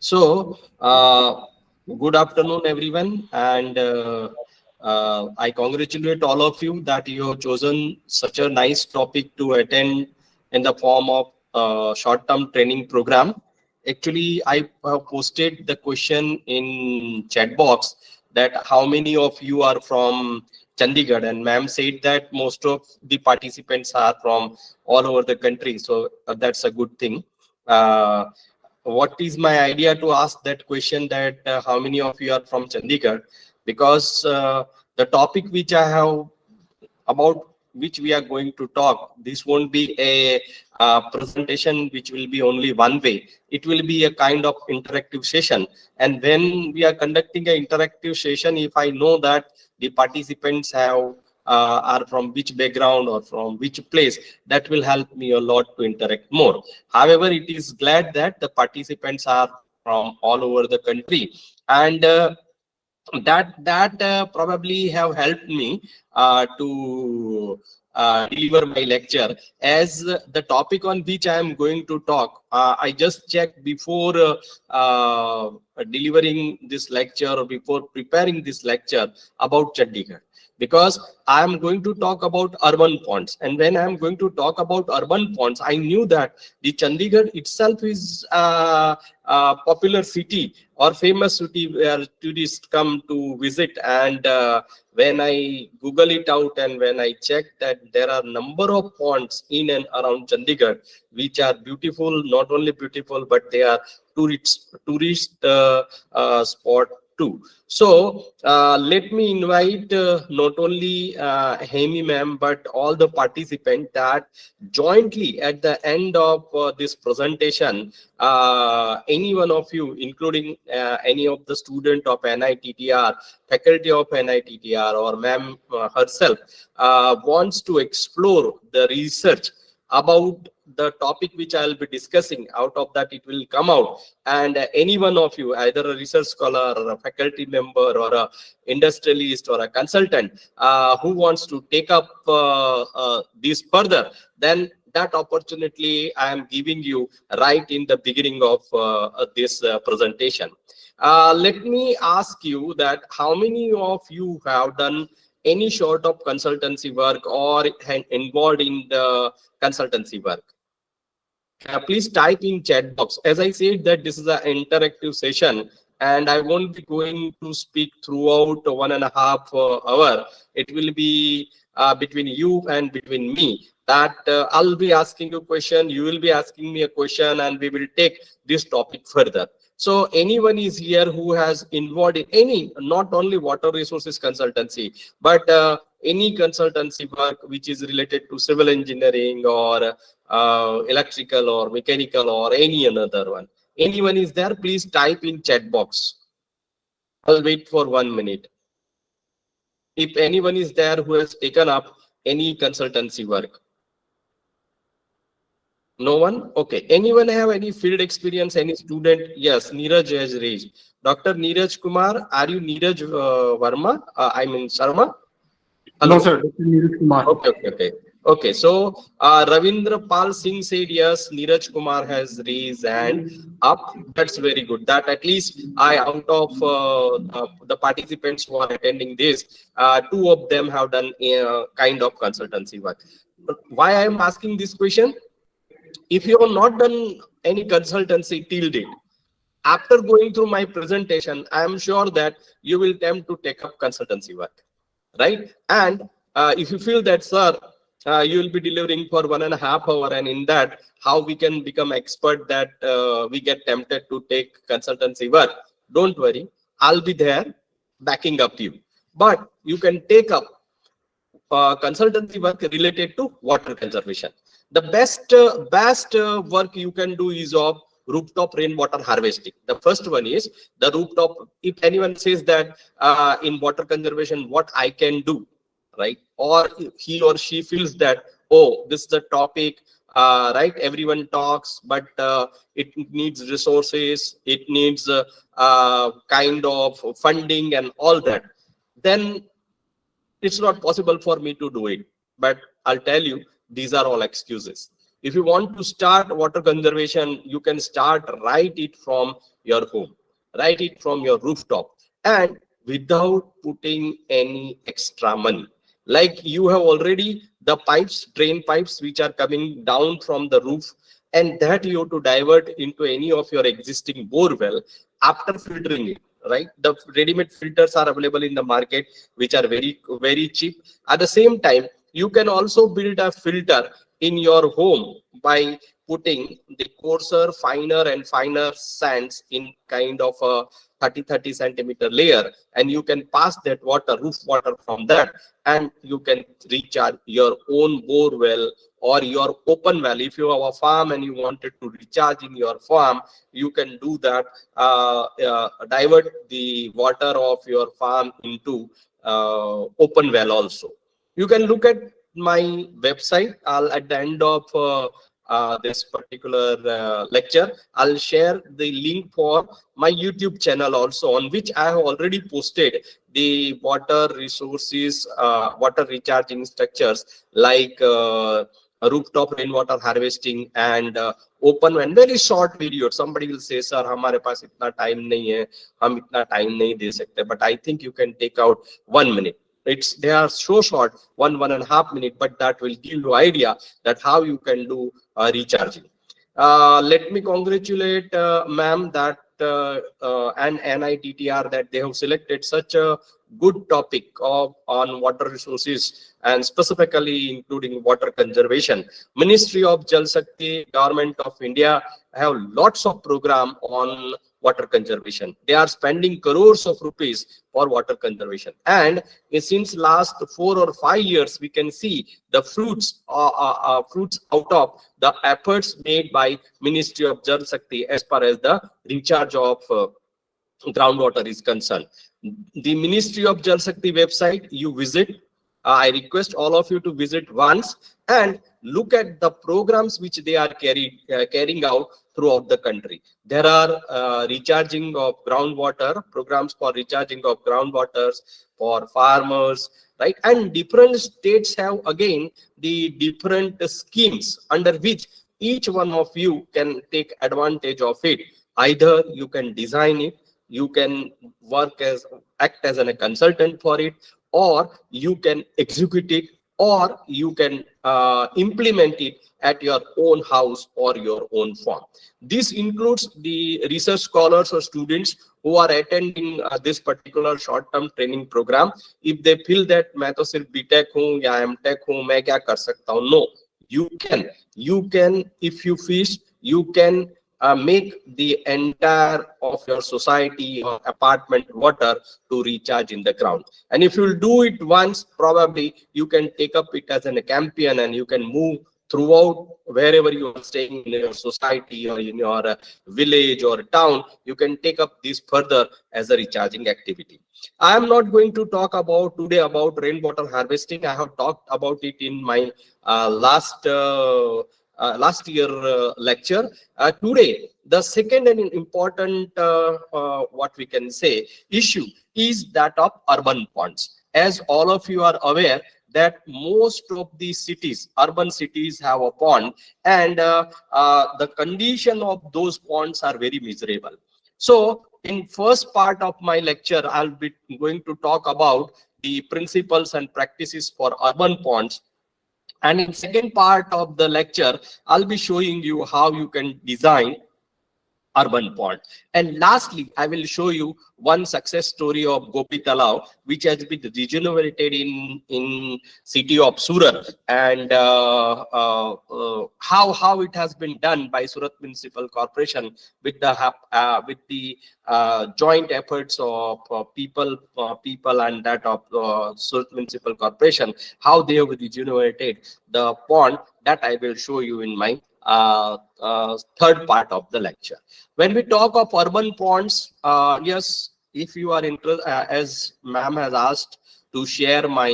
So, good afternoon, everyone, and I congratulate all of you that you have chosen such a nice topic to attend in the form of short-term training program. Actually, I posted the question in chat box that how many of you are from Chandigarh, and ma'am said that most of the participants are from all over the country. So that's a good thing. Uh, what is my idea to ask that question that how many of you are from Chandigarh, because the topic which I have about which we are going to talk, this won't be a presentation which will be only one way. It will be a kind of interactive session, and when we are conducting an interactive session, if I know that the participants have are from which background or from which place, that will help me a lot to interact more. However, it is glad that the participants are from all over the country, and that probably have helped me to deliver my lecture. As the topic on which I am going to talk, I just checked before delivering this lecture or before preparing this lecture about Chandigarh, because I am going to talk about urban ponds. And when I am going to talk about urban ponds, I knew that the Chandigarh itself is a popular city or famous city where tourists come to visit. And when I Google it out and when I check that there are number of ponds in and around Chandigarh, which are beautiful, not only beautiful, but they are tourist spot too. So let me invite not only Hemi ma'am, but all the participants that jointly at the end of this presentation, any one of you, including any of the student of NITTR, faculty of NITTR, or ma'am herself, wants to explore the research about the topic which I will be discussing. Out of that, it will come out, and any one of you, either a research scholar or a faculty member or a industrialist or a consultant, who wants to take up this further, then that opportunity I am giving you right in the beginning of this presentation. Let me ask you that how many of you have done any sort of consultancy work or involved in the consultancy work? Please type in chat box. As I said that this is an interactive session, and I won't be going to speak throughout 1.5 hour. It will be between you and between me, that I'll be asking you a question, you will be asking me a question, and we will take this topic further. So anyone is here who has involved in any, not only water resources consultancy, but any consultancy work which is related to civil engineering or electrical or mechanical or any another one. Anyone is there, please type in chat box. I'll wait for 1 minute. If anyone is there who has taken up any consultancy work. No one? Okay. Anyone have any field experience, any student? Yes, Neeraj has raised. Dr. Neeraj Kumar, are you Neeraj Verma? I mean Sharma? Hello? No, sir. Dr. Neeraj Kumar. Okay. Okay, so Ravindra Pal Singh said yes, Neeraj Kumar has raised hand up. That's very good. That at least out of the participants who are attending this, 2 of them have done a kind of consultancy work. But why I am asking this question? If you have not done any consultancy till date, after going through my presentation, I am sure that you will attempt to take up consultancy work, right? And if you feel that, sir, you will be delivering for 1.5 hour, and in that, how we can become expert that we get tempted to take consultancy work, don't worry, I'll be there backing up you. But you can take up consultancy work related to water conservation. The best work you can do is of rooftop rainwater harvesting. The first one is the rooftop. If anyone says that in water conservation, what I can do, right? Or he or she feels that, oh, this is the topic, right? Everyone talks, but it needs resources, it needs kind of funding and all that. Then it's not possible for me to do it. But I'll tell you, these are all excuses. If you want to start water conservation, you can start write it from your home, write it from your rooftop, and without putting any extra money. Like you have already the pipes, drain pipes, which are coming down from the roof, and that you have to divert into any of your existing bore well after filtering it, right? The ready-made filters are available in the market, which are very cheap. At the same time, you can also build a filter in your home by putting the coarser, finer and finer sands in kind of a 30 centimeter layer, and you can pass that water, roof water, from that, and you can recharge your own bore well or your open well. If you have a farm and you wanted to recharge in your farm, you can do that. Divert the water of your farm into open well also. You can look at my website. I'll at the end of this particular lecture, I'll share the link for my YouTube channel also, on which I have already posted the water resources, water recharging structures like rooftop rainwater harvesting and open and very short video. Somebody will say, sir, हमारे पास इतना time नहीं है, हम इतना time नहीं दे सकते. But I think you can take out 1 minute. They are so short, 1.5 minutes, but that will give you idea that how you can do recharging. Let me congratulate ma'am that and NITTR that they have selected such a good topic on water resources, and specifically including water conservation. Ministry of Jal Shakti, Government of India have lots of program on water conservation. They are spending crores of rupees for water conservation, and since last 4 or 5 years we can see the fruits out of the efforts made by Ministry of Jal Shakti as far as the recharge of groundwater is concerned. The Ministry of Jal Shakti website you visit, I request all of you to visit once and look at the programs which they are carrying out throughout the country. There are recharging of groundwater programs for recharging of groundwaters for farmers, right? And different states have again the different schemes under which each one of you can take advantage of it. Either you can design it, you can act as a consultant for it, or you can execute it, or you can implement it at your own house or your own farm. This includes the research scholars or students who are attending this particular short-term training program. If they feel that मैं तो सिर्फ BTech हूँ या MTech हूँ, मैं क्या कर सकता हूँ? No, you can, if you wish, you can make the entire of your society or apartment water to recharge in the ground. And if you do it once, probably you can take up it as a campaign, and you can move throughout wherever you are staying in your society or in your village or town. You can take up this further as a recharging activity. I am not going to talk about today about rainwater harvesting. I have talked about it in my last year lecture. Today, the second and important what we can say issue is that of urban ponds. As all of you are aware that most of the cities, urban cities, have a pond, and the condition of those ponds are very miserable. So in first part of my lecture, I'll be going to talk about the principles and practices for urban ponds. And in second part of the lecture, I'll be showing you how you can design urban pond. And lastly, I will show you one success story of Gopi Talao, which has been regenerated in city of Surat, and how it has been done by Surat Municipal Corporation with the joint efforts of people and that of Surat Municipal Corporation, how they have regenerated the pond. That I will show you in my third part of the lecture. When we talk of urban ponds, yes, if you are interested, as ma'am has asked to share my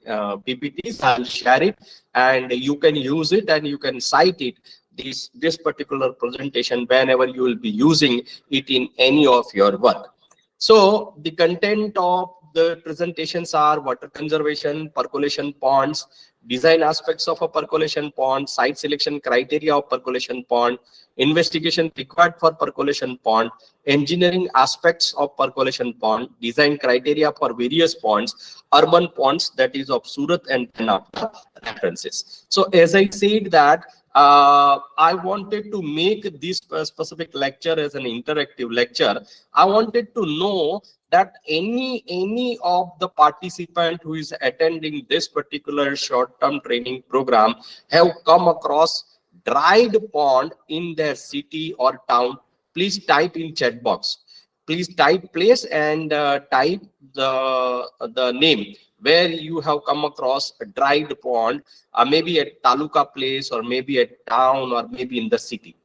PPTs, I'll share it, and you can use it and you can cite it, this particular presentation, whenever you will be using it in any of your work. So the content of the presentations are water conservation, percolation ponds, design aspects of a percolation pond, site selection criteria of percolation pond, investigation required for percolation pond, engineering aspects of percolation pond, design criteria for various ponds, urban ponds, that is of Surat and Tanapur references. So as I said that I wanted to make this specific lecture as an interactive lecture. I wanted to know that any of the participant who is attending this particular short-term training program have come across dried pond in their city or town. Please type in chat box. Please type place and type the name where you have come across a dried pond, maybe at taluka place or maybe at town or maybe in the city.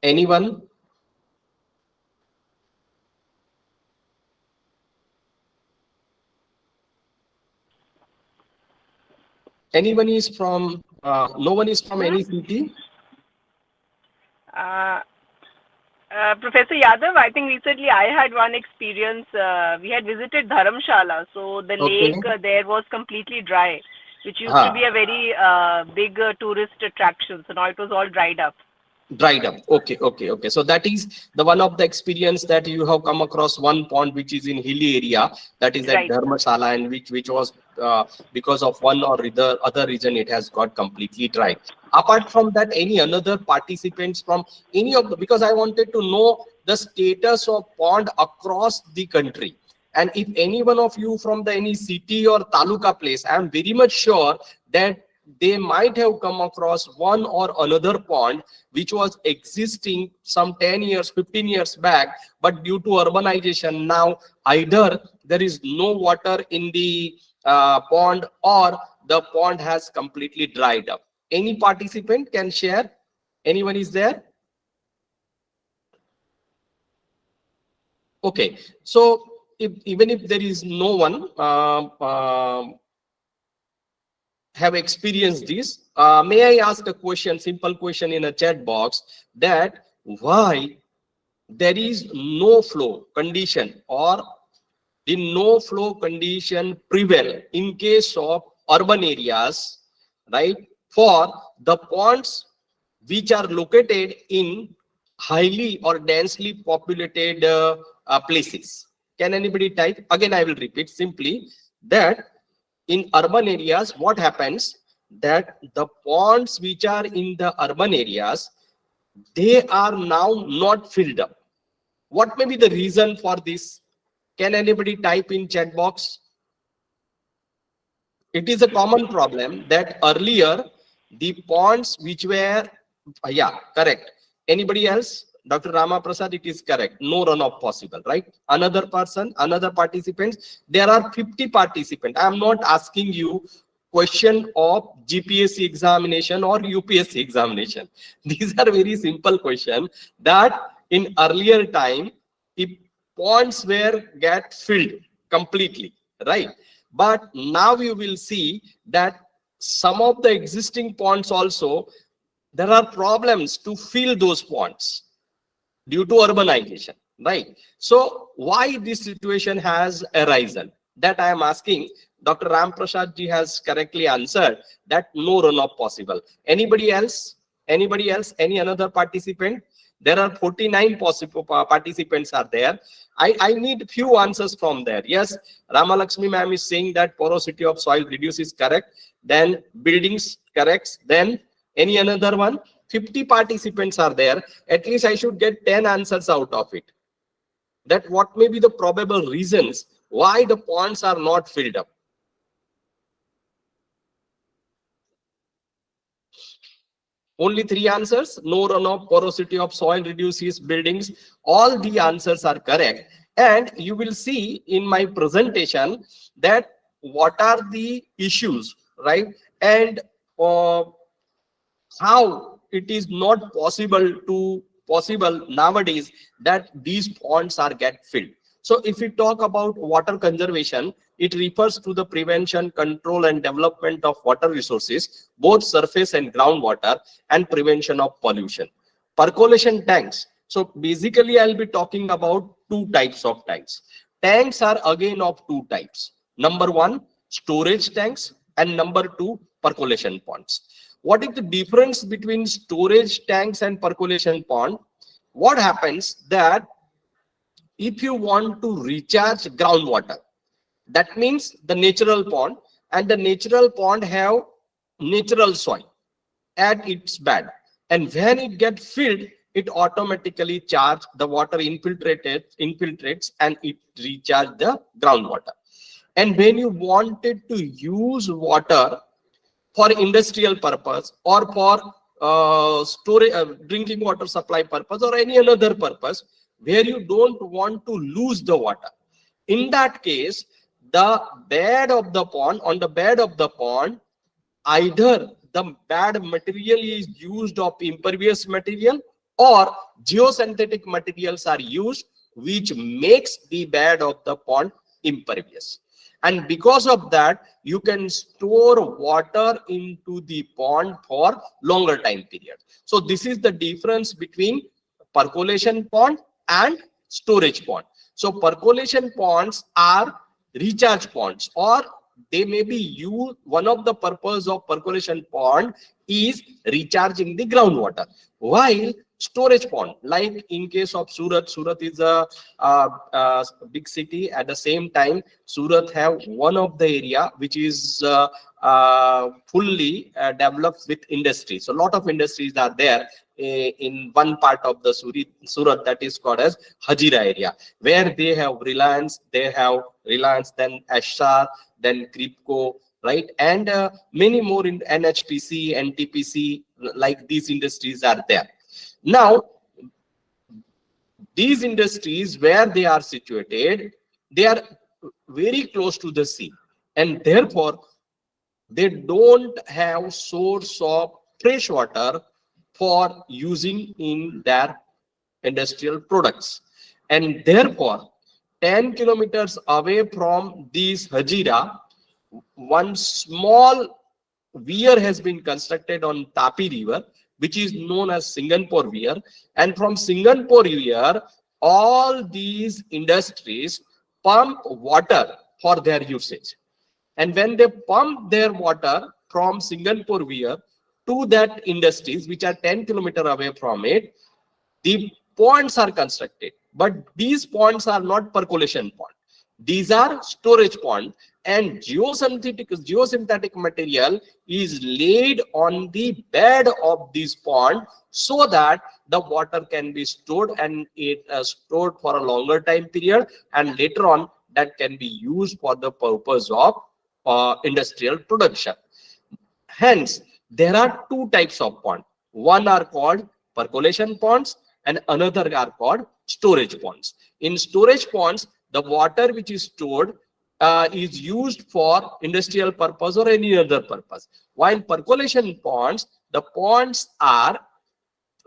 Anyone? Anyone is from, no one is from any city? Professor Yadav, I think recently I had one experience. We had visited Dharamshala, so the Okay. lake there was completely dry, which used to be a very big tourist attraction. So now it was all dried up. Dried up. Okay. So that is the one of the experience that you have come across one pond which is in hilly area, that is at Right. Dharmashala, and which was because of one or the other reason it has got completely dry. Apart from that, any another participants from any of the, because I wanted to know the status of pond across the country. And if any one of you from the any city or taluka place, I am very much sure that they might have come across one or another pond which was existing some 10 years, 15 years back, but due to urbanization now either there is no water in the pond or the pond has completely dried up. Any participant can share? Anyone is there? Okay, so even if there is no one have experienced this, may I ask a question, simple question in a chat box, that why there is no flow condition or the no flow condition prevail in case of urban areas, right, for the ponds which are located in highly or densely populated places. Can anybody type? Again, I will repeat simply that in urban areas, what happens that the ponds which are in the urban areas, they are now not filled up. What may be the reason for this? Can anybody type in chat box? It is a common problem that earlier the ponds which were, yeah, correct. Anybody else? Dr. Rama Prasad, it is correct. No runoff possible, right? Another person, another participants. There are 50 participants. I am not asking you question of GPSC examination or UPSC examination. These are very simple questions that in earlier time, if ponds were get filled completely, right? But now you will see that some of the existing ponds also, there are problems to fill those ponds due to urbanization, right? So why this situation has arisen? That I am asking. Dr. Ram Prasad ji has correctly answered that no runoff possible. Anybody else? Anybody else? Any another participant? There are 49 possible participants are there. I need few answers from there. Yes, Ramalakshmi ma'am is saying that porosity of soil reduces, correct. Then buildings, correct. Then any another one? 50 participants are there. At least I should get 10 answers out of it. That what may be the probable reasons why the ponds are not filled up. Only 3 answers. No runoff, porosity of soil reduces, buildings. All the answers are correct. And you will see in my presentation that what are the issues, right? And how it is not possible nowadays that these ponds are get filled. So if we talk about water conservation, it refers to the prevention, control and development of water resources, both surface and groundwater, and prevention of pollution. Percolation tanks. So basically I'll be talking about 2 types of tanks. Tanks are again of 2 types. Number 1, storage tanks. and number 2, percolation ponds. What is the difference between storage tanks and percolation pond? What happens that if you want to recharge groundwater, that means the natural pond, and the natural pond have natural soil at its bed, and when it gets filled, it automatically charge the water infiltrates and it recharge the groundwater. And when you wanted to use water for industrial purpose or for storage, drinking water supply purpose or any another purpose where you don't want to lose the water, in that case, the bed of the pond, on the bed of the pond, either the bad material is used of impervious material or geosynthetic materials are used, which makes the bed of the pond impervious. And because of that, you can store water into the pond for longer time period. So this is the difference between percolation pond and storage pond. So percolation ponds are recharge ponds, or they may be used. One of the purpose of percolation pond is recharging the groundwater, while storage pond, like in case of Surat is a big city. At the same time, Surat have one of the area which is fully developed with industry. So a lot of industries are there in one part of the Surat, that is called as Hajira area, where they have Reliance, then Ashar, then Kripco, right, and many more in NHPC, NTPC, like these industries are there. Now, these industries where they are situated, they are very close to the sea, and therefore they don't have source of fresh water for using in their industrial products. And therefore 10 kilometers away from these Hajira, one small weir has been constructed on Tapi river, which is known as Singanpur weir, and from Singanpur weir all these industries pump water for their usage. And when they pump their water from Singanpur weir to that industries which are 10 kilometers away from it, the ponds are constructed, but these ponds are not percolation pond. These are storage pond, and geosynthetic material is laid on the bed of this pond so that the water can be stored, and it stored for a longer time period, and later on that can be used for the purpose of industrial production. Hence, there are two types of pond. One are called percolation ponds and another are called storage ponds. In storage ponds, the water which is stored is used for industrial purpose or any other purpose. While percolation ponds, the ponds are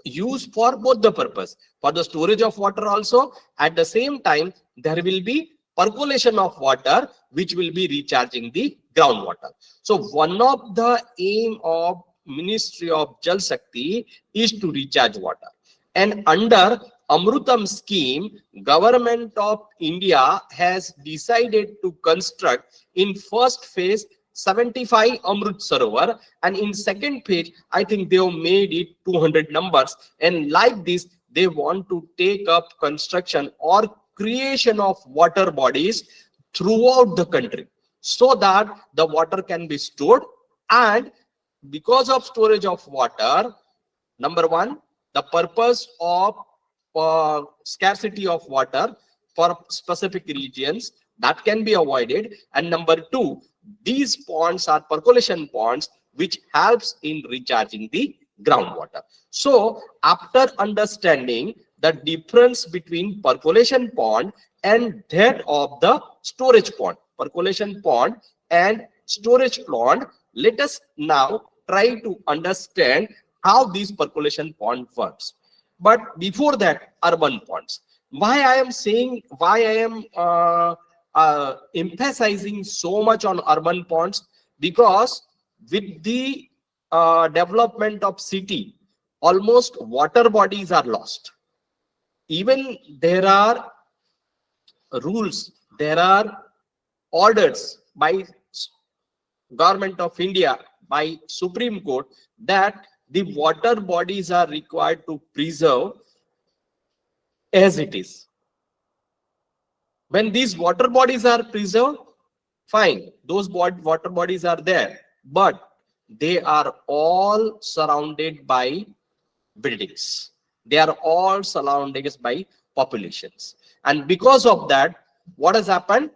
used for both the purpose, for the storage of water also. At the same time, there will be percolation of water which will be recharging the groundwater. So one of the aim of Ministry of Jal Shakti is to recharge water, and under Amrutam scheme, Government of India has decided to construct in first phase 75 Amrut Sarovar, and in second phase I think they have made it 200 numbers, and like this they want to take up construction or creation of water bodies throughout the country so that the water can be stored. And because of storage of water, number one, the purpose of scarcity of water for specific regions, that can be avoided. And number two, these ponds are percolation ponds which helps in recharging the groundwater. So after understanding the difference between percolation pond and that of the storage pond, percolation pond and storage pond, let us now try to understand how this percolation pond works. But before that, urban ponds. Why I am emphasizing so much on urban ponds? Because with the development of city, almost water bodies are lost. Even there are rules, there are orders by Government of India by Supreme Court that the water bodies are required to preserve as it is. When these water bodies are preserved, fine, those water bodies are there, but they are all surrounded by buildings. They are all surrounded by populations. And because of that, what has happened?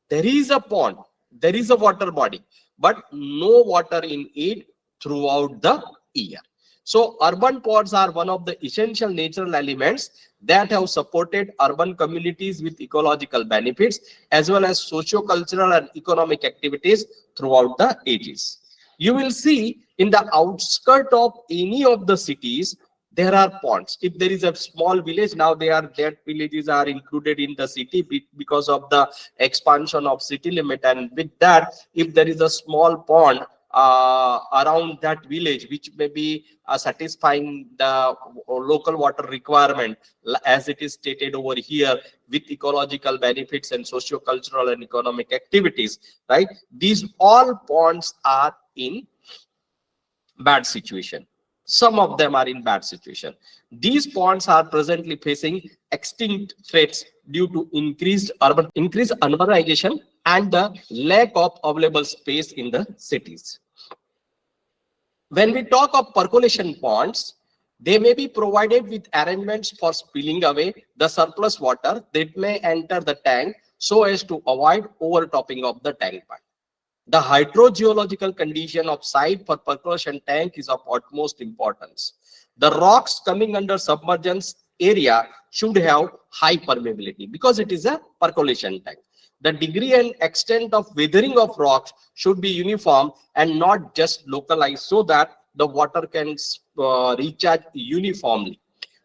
There is a pond, there is a water body, but no water in it throughout the year. So urban ponds are one of the essential natural elements that have supported urban communities with ecological benefits as well as socio-cultural and economic activities throughout the ages. You will see in the outskirts of any of the cities, there are ponds. If there is a small village, now that villages are included in the city because of the expansion of city limit, and with that, if there is a small pond around that village which may be satisfying the local water requirement as it is stated over here with ecological benefits and socio-cultural and economic activities, right? These all ponds are in bad situation. Some of them are in bad situation. These ponds are presently facing extinct threats due to increased urbanization and the lack of available space in the cities. When we talk of percolation ponds, they may be provided with arrangements for spilling away the surplus water that may enter the tank so as to avoid overtopping of the tank pipe. The hydrogeological condition of site for percolation tank is of utmost importance. The rocks coming under submergence area should have high permeability because it is a percolation tank. The degree and extent of weathering of rocks should be uniform and not just localized so that the water can recharge uniformly.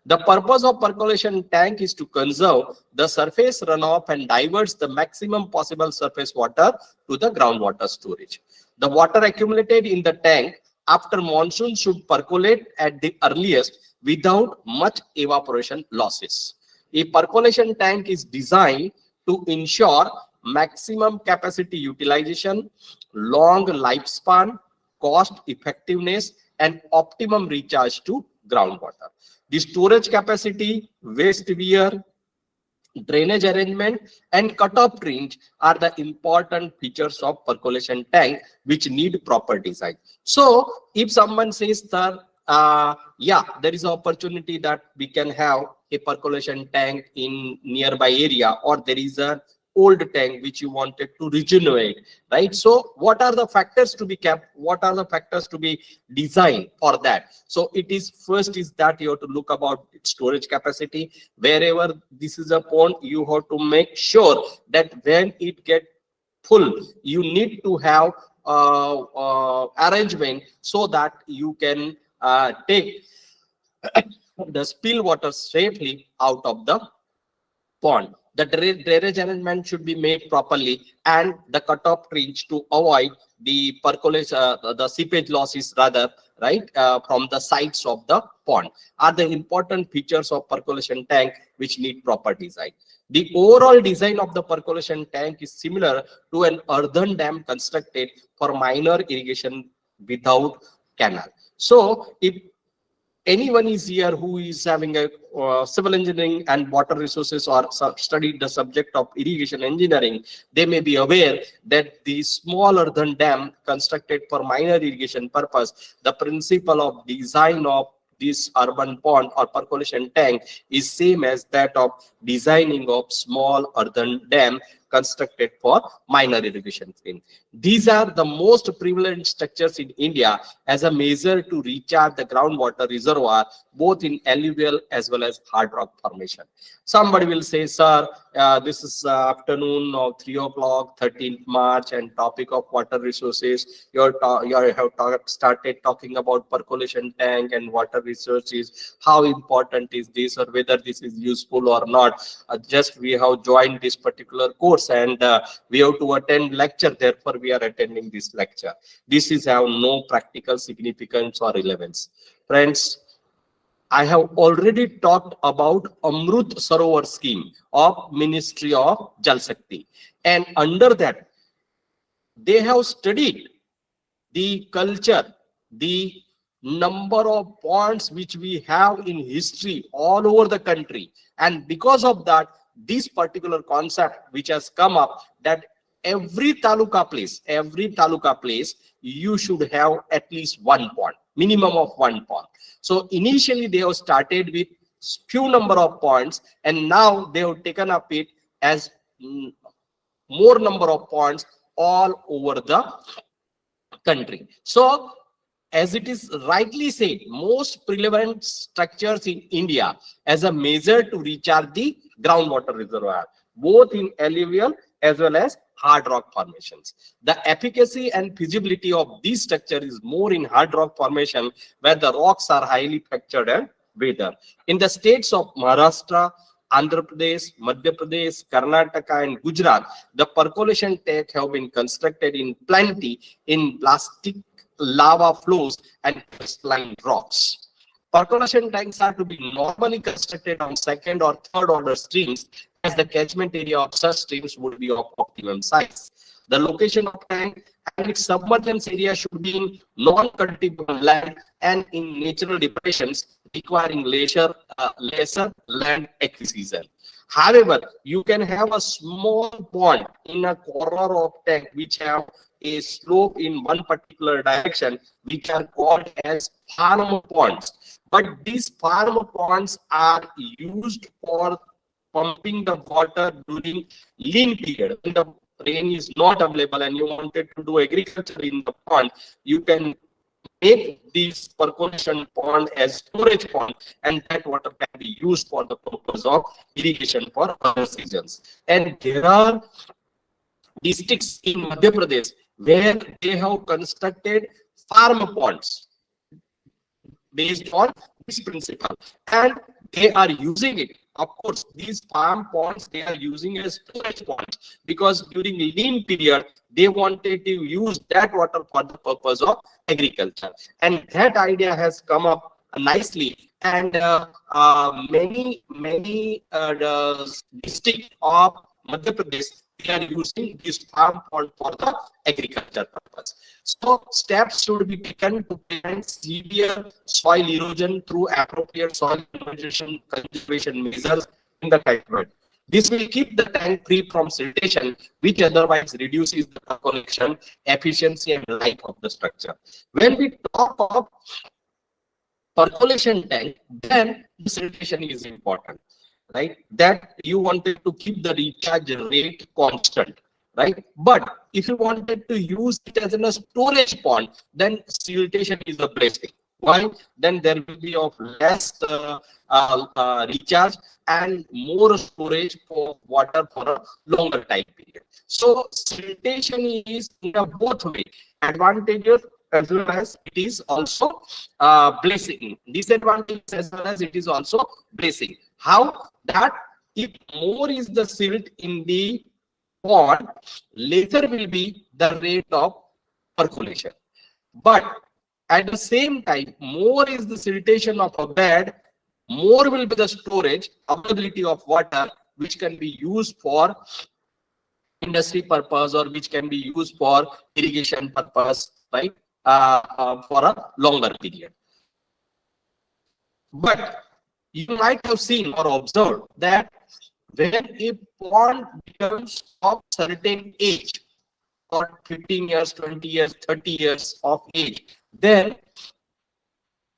The purpose of percolation tank is to conserve the surface runoff and diverts the maximum possible surface water to the groundwater storage. The water accumulated in the tank after monsoon should percolate at the earliest without much evaporation losses. A percolation tank is designed to ensure maximum capacity utilization, long lifespan, cost effectiveness, and optimum recharge to groundwater. The storage capacity, waste wear, drainage arrangement, and cutoff range are the important features of percolation tank which need proper design. So if someone says that yeah, there is an opportunity that we can have a percolation tank in nearby area, or there is a old tank which you wanted to regenerate, right? So what are the factors to be kept? What are the factors to be designed for that? So it is first is that you have to look about its storage capacity. Wherever this is a pond, you have to make sure that when it gets full, you need to have arrangement so that you can take the spill water safely out of the pond. The drainage arrangement should be made properly, and the cutoff range to avoid the percolation, the seepage losses rather, right, from the sides of the pond are the important features of percolation tank which need proper design. The overall design of the percolation tank is similar to an earthen dam constructed for minor irrigation without canal. So if anyone is here who is having a civil engineering and water resources or studied the subject of irrigation engineering, they may be aware that the small earthen dam constructed for minor irrigation purpose, the principle of design of this urban pond or percolation tank is same as that of designing of small earthen dam constructed for minor irrigation scheme. These are the most prevalent structures in India as a measure to recharge the groundwater reservoir, both in alluvial as well as hard rock formation. Somebody will say, sir, this is afternoon of 3 o'clock, 13th March, and topic of water resources. You have started talking about percolation tank and water resources. How important is this, or whether this is useful or not? Just we have joined this particular course, and we have to attend lecture, therefore we are attending this lecture. This is have no practical significance or relevance. Friends, I have already talked about Amrut Sarovar scheme of Ministry of Jal Shakti, and under that they have studied the culture, the number of ponds which we have in history all over the country. And because of that, this particular concept which has come up, that every taluka place, you should have at least one pond, minimum of one pond. So initially they have started with few number of ponds, and now they have taken up it as more number of ponds all over the country. So as it is rightly said, most prevalent structures in India as a measure to recharge the groundwater reservoir, both in alluvial as well as hard rock formations. The efficacy and feasibility of this structure is more in hard rock formation, where the rocks are highly fractured and weathered. In the states of Maharashtra, Andhra Pradesh, Madhya Pradesh, Karnataka, and Gujarat, the percolation tanks have been constructed in plenty in plastic lava flows and crystalline rocks. Percolation tanks are to be normally constructed on second or third order streams, as the catchment area of such streams would be of optimum size. The location of tank and its submergence area should be in non-cultivable land and in natural depressions requiring lesser land acquisition. However, you can have a small pond in a corner of tank which have a slope in one particular direction, which are called as farm ponds. But these farm ponds are used for pumping the water during lean period, when the rain is not available and you wanted to do agriculture in the pond. You can make this percolation pond as storage pond, and that water can be used for the purpose of irrigation for other seasons. And there are districts in Madhya Pradesh where they have constructed farm ponds based on this principle, and they are using it. Of course, these farm ponds they are using as storage ponds, because during lean period they wanted to use that water for the purpose of agriculture, and that idea has come up nicely. And many districts of Madhya Pradesh, they are using this farm pond for the agriculture purpose. So steps should be taken to prevent severe soil erosion through appropriate soil conservation measures in the catchment. This will keep the tank free from siltation, which otherwise reduces the percolation efficiency and life of the structure. When we talk of percolation tank, then the siltation is important, right? That you wanted to keep the recharge rate constant, right? But if you wanted to use it as a storage pond, then siltation is a blessing. Why? Then there will be of less recharge and more storage for water for a longer time period. So siltation is in a both way advantageous as well as it is also blessing. Disadvantage as well as it is also blessing. How? That if more is the silt in the pond, lesser will be the rate of percolation. But at the same time, more is the siltation of a bed, more will be the storage availability of water, which can be used for industry purpose or which can be used for irrigation purpose, right? For a longer period. But you might have seen or observed that when a pond becomes of certain age, or 15 years, 20 years, 30 years of age, then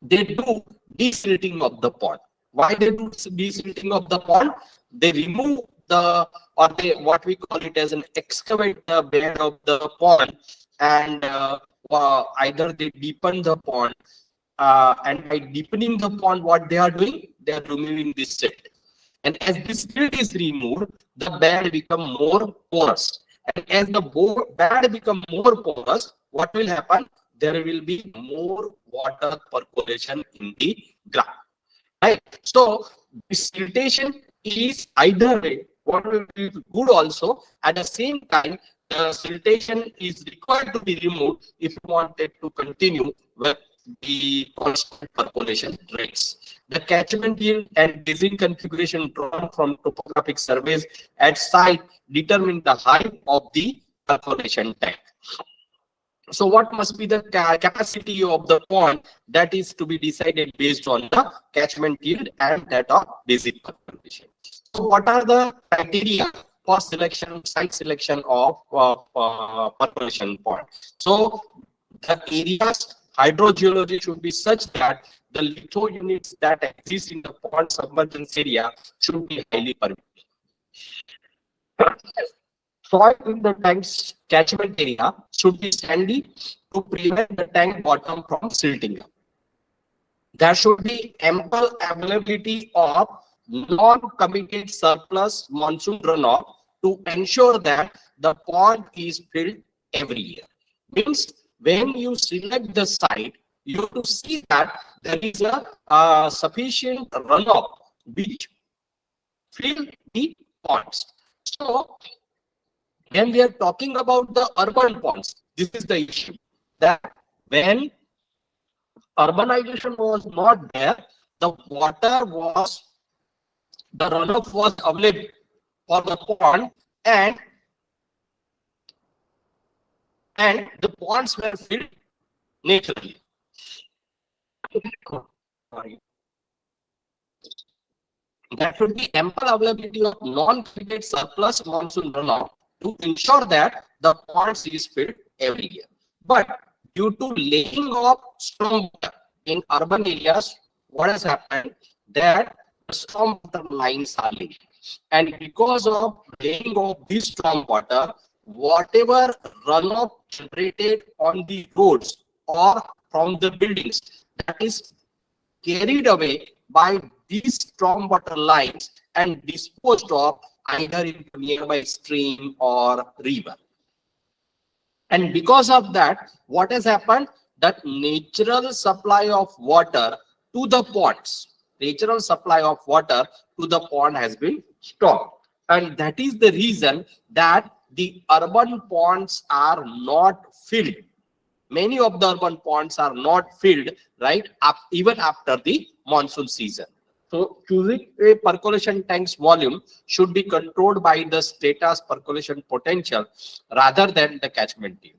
they do desilting of the pond. Why they do desilting of the pond? They remove the, or they, what we call it as an excavate the bed of the pond, and either they deepen the pond, and by deepening the pond, what they are doing? They are removing this silt. And as this silt is removed, the bed become more porous. And as the bed become more porous, what will happen? There will be more water percolation in the ground. Right? So this siltation is either way, what will be good also. At the same time, the siltation is required to be removed if you wanted to continue with the constant percolation rates. The catchment yield and basin configuration drawn from topographic surveys at site determine the height of the percolation tank. So what must be the capacity of the pond? That is to be decided based on the catchment yield and that of basic percolation. So what are the criteria for selection, site selection of percolation pond? So the area's hydrogeology should be such that the litho units that exist in the pond submergence area should be highly permeable. Soil in the tank's catchment area should be sandy to prevent the tank bottom from silting up. There should be ample availability of non-committed surplus monsoon runoff to ensure that the pond is filled every year. Means when you select the site, you have to see that there is a sufficient runoff which fill the ponds. So when we are talking about the urban ponds, this is the issue that when urbanization was not there, the runoff was available for the pond, and the ponds were filled naturally. Sorry. There should be ample availability of non-committed surplus monsoon runoff to ensure that the ponds is filled every year. But due to laying of stormwater in urban areas, what has happened that the stormwater lines are laid, and because of laying of this stormwater, whatever runoff generated on the roads or from the buildings, that is carried away by these stormwater lines and disposed of either into nearby stream or river. And because of that, what has happened? That natural supply of water to the ponds, natural supply of water to the pond has been stopped. And that is the reason that the urban ponds are not filled. Many of the urban ponds are not filled, right, up even after the monsoon season. So choosing a percolation tank's volume should be controlled by the status percolation potential rather than the catchment yield.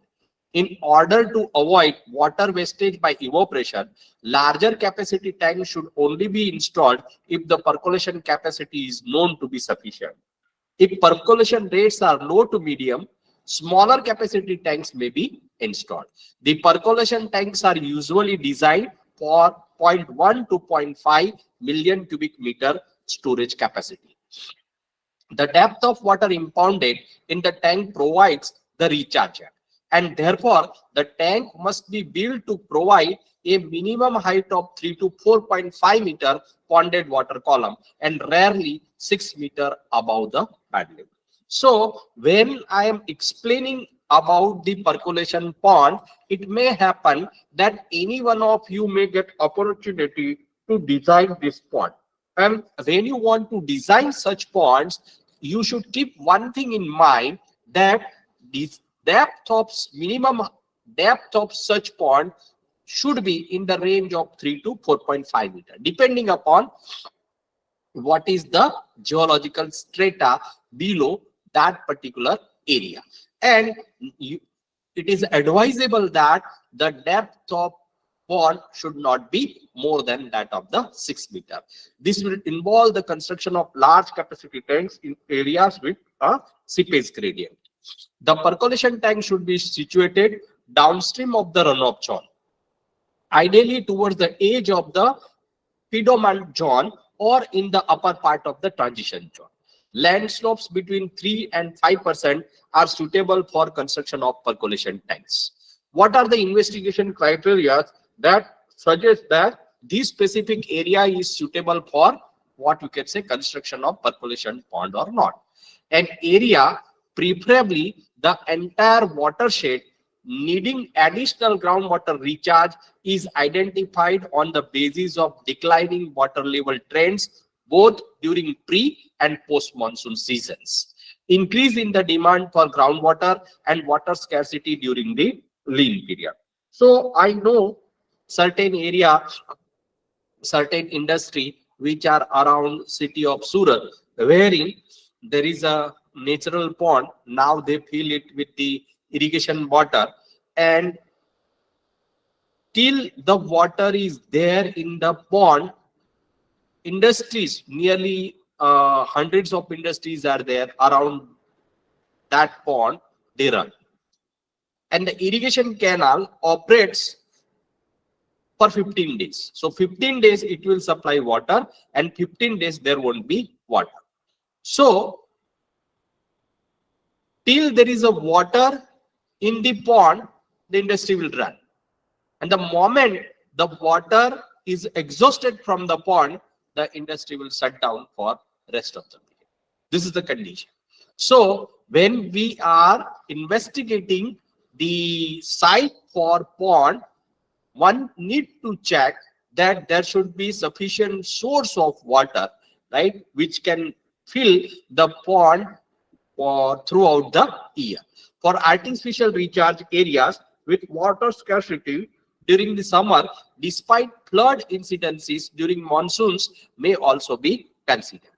In order to avoid water wastage by evaporation, larger capacity tanks should only be installed if the percolation capacity is known to be sufficient. If percolation rates are low to medium, smaller capacity tanks may be installed. The percolation tanks are usually designed for 0.1 to 0.5 million cubic meter storage capacity. The depth of water impounded in the tank provides the recharger, and therefore the tank must be built to provide a minimum height of 3 to 4.5 meter ponded water column and rarely 6 meter above the bed level. So when I am explaining about the percolation pond, it may happen that any one of you may get opportunity to design this pond. And when you want to design such ponds, you should keep one thing in mind, that this minimum depth of such pond should be in the range of 3 to 4.5 meter, depending upon what is the geological strata below that particular area. And it is advisable that the depth of pond should not be more than that of the 6 meter. This will involve the construction of large capacity tanks in areas with a seepage gradient. The percolation tank should be situated downstream of the runoff zone, ideally towards the edge of the pediment zone or in the upper part of the transition zone. Land slopes between 3 and 5% are suitable for construction of percolation tanks. What are the investigation criteria that suggest that this specific area is suitable for what we can say construction of percolation pond or not? An area, preferably the entire watershed, needing additional groundwater recharge is identified on the basis of declining water level trends both during pre and post monsoon seasons, increase in the demand for groundwater and water scarcity during the lean period. So I know certain area, certain industry which are around city of Surat, wherein there is a natural pond. Now they fill it with the irrigation water, and till the water is there in the pond, industries, nearly hundreds of industries are there around that pond, they run. And the irrigation canal operates for 15 days. So 15 days it will supply water, and 15 days there won't be water. So till there is a water in the pond, the industry will run. And the moment the water is exhausted from the pond, the industry will shut down for rest of the period. This is the condition. So when we are investigating the site for pond, one need to check that there should be sufficient source of water, right, which can fill the pond throughout the year. For artificial recharge areas with water scarcity during the summer, despite flood incidences during monsoons, may also be considered.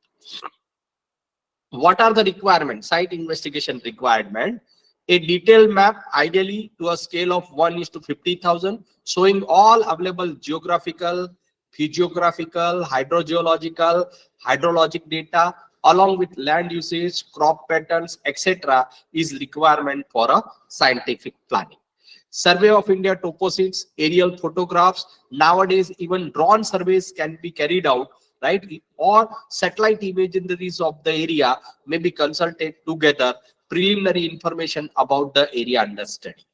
What are the requirements? Site investigation requirement. A detailed map, ideally to a scale of 1:50,000, showing all available geographical, physiographical, hydrogeological, hydrologic data, along with land usage, crop patterns, etc., is requirement for a scientific planning. Survey of India toposits, aerial photographs. Nowadays, even drone surveys can be carried out, right? Or satellite imageries of the area may be consulted together. Preliminary information about the area under study.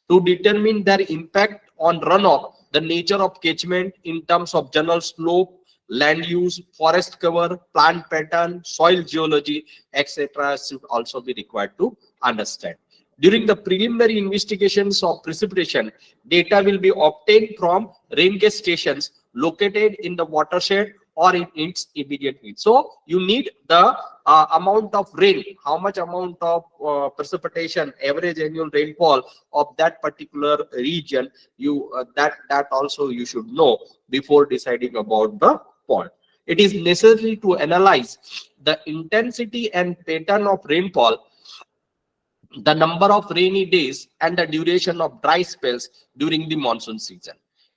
To determine their impact on runoff, the nature of catchment in terms of general slope, land use, forest cover, plant pattern, soil geology, etc. should also be required to understand. During the preliminary investigations of precipitation, data will be obtained from rain gauge stations located in the watershed or in its immediate need. So you need the amount of rain, how much amount of precipitation, average annual rainfall of that particular region. You that also you should know before deciding about the pond. It is necessary to analyze the intensity and pattern of rainfall, the number of rainy days, and the duration of dry spells during the monsoon season.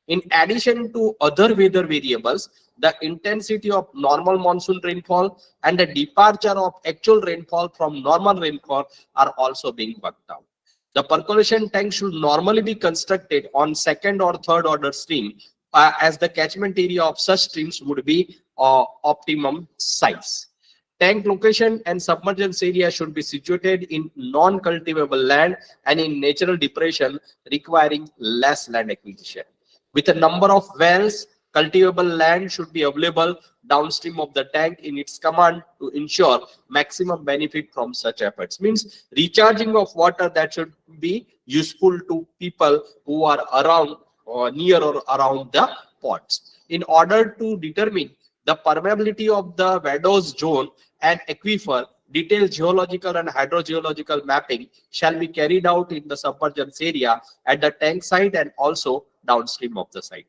In addition to other weather variables, the intensity of normal monsoon rainfall and the departure of actual rainfall from normal rainfall are also being worked out. The percolation tank should normally be constructed on second or third order stream, as the catchment area of such streams would be optimum size. Tank location and submergence area should be situated in non-cultivable land and in natural depression requiring less land acquisition. With a number of wells, cultivable land should be available downstream of the tank in its command to ensure maximum benefit from such efforts. Means recharging of water that should be useful to people who are around or near or around the ponds. In order to determine the permeability of the Vadose zone and aquifer, detailed geological and hydrogeological mapping shall be carried out in the submergence area at the tank site and also downstream of the site.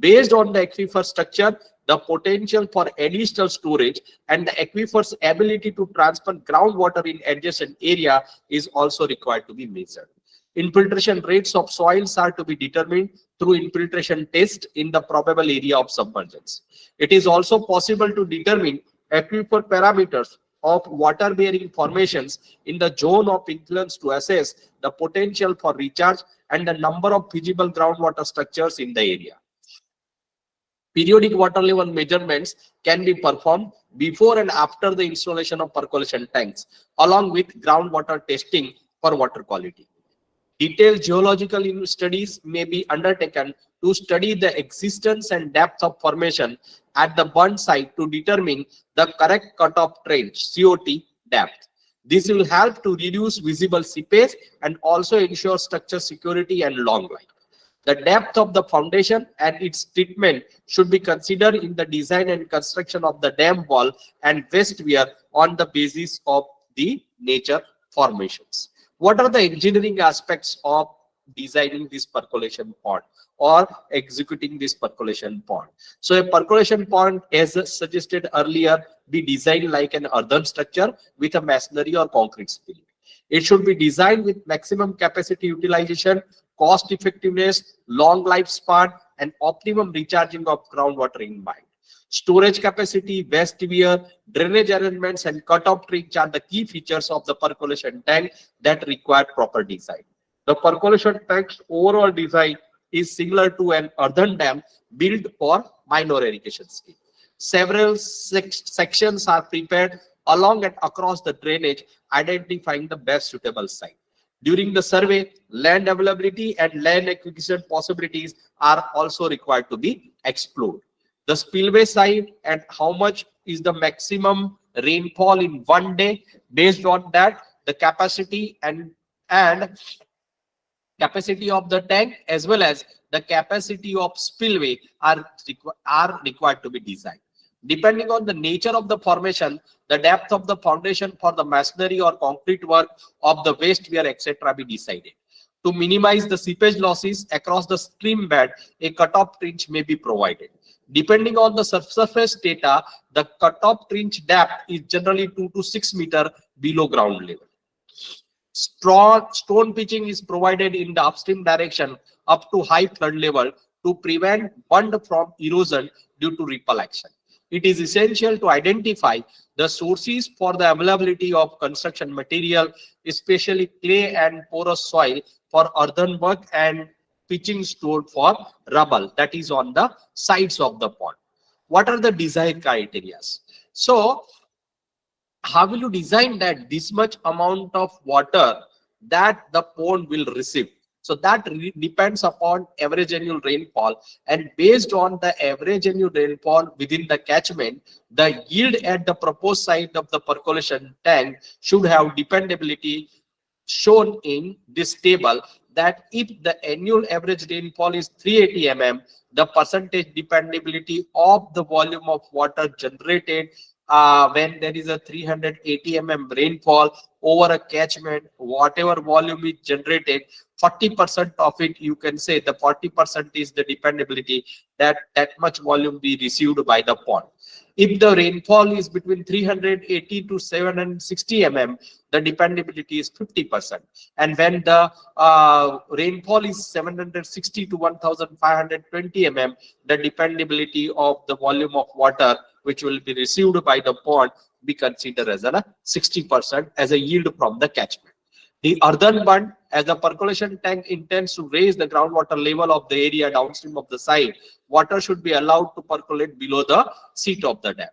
Based on the aquifer structure, the potential for additional storage and the aquifer's ability to transfer groundwater in adjacent area is also required to be measured. Infiltration rates of soils are to be determined through infiltration test in the probable area of submergence. It is also possible to determine aquifer parameters of water-bearing formations in the zone of influence to assess the potential for recharge and the number of feasible groundwater structures in the area. Periodic water level measurements can be performed before and after the installation of percolation tanks, along with groundwater testing for water quality. Detailed geological studies may be undertaken to study the existence and depth of formation at the burn site to determine the correct cutoff trench (COT) depth. This will help to reduce visible seepage and also ensure structure security and long life. The depth of the foundation and its treatment should be considered in the design and construction of the dam wall and vestweir on the basis of the nature formations. What are the engineering aspects of designing this percolation pond or executing this percolation pond? So a percolation pond, as suggested earlier, be designed like an earthen structure with a masonry or concrete spillway. It should be designed with maximum capacity utilization cost effectiveness, long lifespan, and optimum recharging of groundwater in mind. Storage capacity, waste wear, drainage arrangements, and cutoff trench are the key features of the percolation tank that require proper design. The percolation tank's overall design is similar to an earthen dam built for minor irrigation scheme. Several sections are prepared along and across the drainage, identifying the best suitable site. During the survey, land availability and land acquisition possibilities are also required to be explored. The spillway side and how much is the maximum rainfall in one day. Based on that, the capacity and capacity of the tank as well as the capacity of spillway are required to be designed. Depending on the nature of the formation, the depth of the foundation for the masonry or concrete work of the waste wear, etc. be decided. To minimize the seepage losses across the stream bed, a cutoff trench may be provided. Depending on the surface data, the cutoff trench depth is generally 2 to 6 meters below ground level. Stone pitching is provided in the upstream direction up to high flood level to prevent bund from erosion due to ripple action. It is essential to identify the sources for the availability of construction material, especially clay and porous soil for earthen work and pitching stored for rubble that is on the sides of the pond. What are the design criteria? So, how will you design that this much amount of water that the pond will receive? So that depends upon average annual rainfall, and based on the average annual rainfall within the catchment, the yield at the proposed site of the percolation tank should have dependability shown in this table, that if the annual average rainfall is 380 mm, the percentage dependability of the volume of water generated when there is a 380 mm rainfall over a catchment, whatever volume is generated, 40% of it, you can say the 40% is the dependability that much volume be received by the pond. If the rainfall is between 380 to 760 mm, the dependability is 50%. And when the rainfall is 760 to 1520 mm, the dependability of the volume of water which will be received by the pond be considered as a 60% as a yield from the catchment. The earthen bund, as the percolation tank intends to raise the groundwater level of the area downstream of the site, water should be allowed to percolate below the seat of the dam.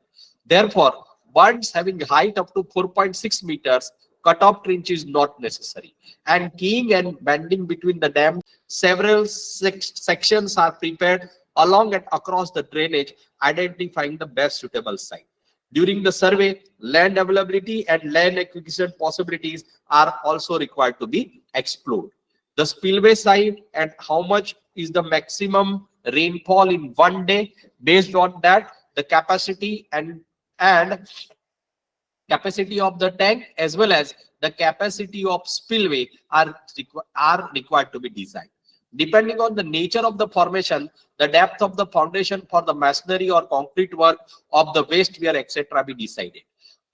Therefore, bunds having height up to 4.6 meters, cutoff trench is not necessary. And keying and bending between the dam, several sections are prepared along and across the drainage, identifying the best suitable site. During the survey, land availability and land acquisition possibilities are also required to be explored. The spillway side and how much is the maximum rainfall in one day. Based on that, the capacity and capacity of the tank as well as the capacity of spillway are required to be designed. Depending on the nature of the formation, the depth of the foundation for the masonry or concrete work of the waste wear, etc. be decided.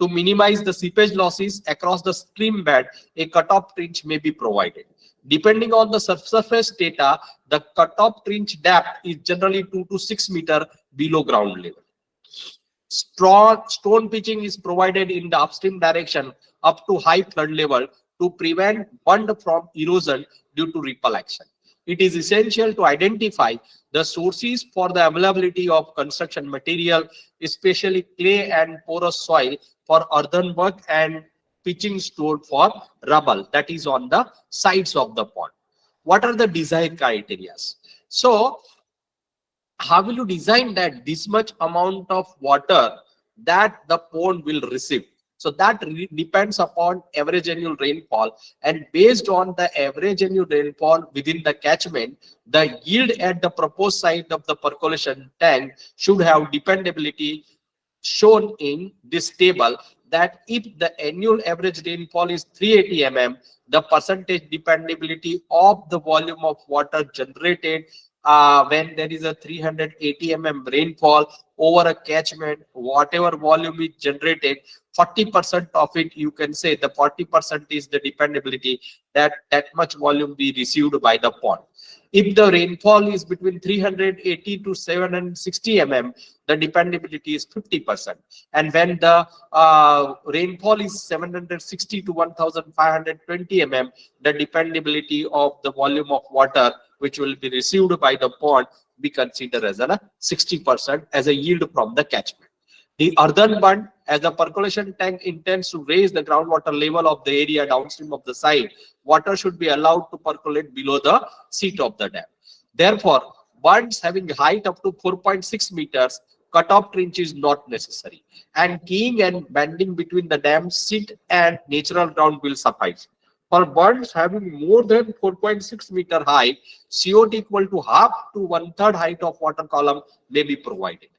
To minimize the seepage losses across the stream bed, a cutoff trench may be provided. Depending on the surface data, the cutoff trench depth is generally 2 to 6 meters below ground level. Stone pitching is provided in the upstream direction up to high flood level to prevent bund from erosion due to ripple action. It is essential to identify the sources for the availability of construction material, especially clay and porous soil for earthen work and pitching stored for rubble that is on the sides of the pond. What are the design criteria? So, how will you design that this much amount of water that the pond will receive? So that depends upon average annual rainfall, and based on the average annual rainfall within the catchment, the yield at the proposed site of the percolation tank should have dependability shown in this table, that if the annual average rainfall is 380 mm, the percentage dependability of the volume of water generated when there is a 380 mm rainfall over a catchment, whatever volume is generated, 40% of it, you can say the 40% is the dependability, that much volume be received by the pond. If the rainfall is between 380 to 760 mm, the dependability is 50%. And when the rainfall is 760 to 1520 mm, the dependability of the volume of water which will be received by the pond be considered as a 60% as a yield from the catchment. The earthen bund, as the percolation tank intends to raise the groundwater level of the area downstream of the site, water should be allowed to percolate below the seat of the dam. Therefore, bunds having height up to 4.6 meters, cutoff trench is not necessary, and keying and bending between the dam seat and natural ground will suffice. For bunds having more than 4.6 meter height, COT equal to half to 1/3 height of water column may be provided.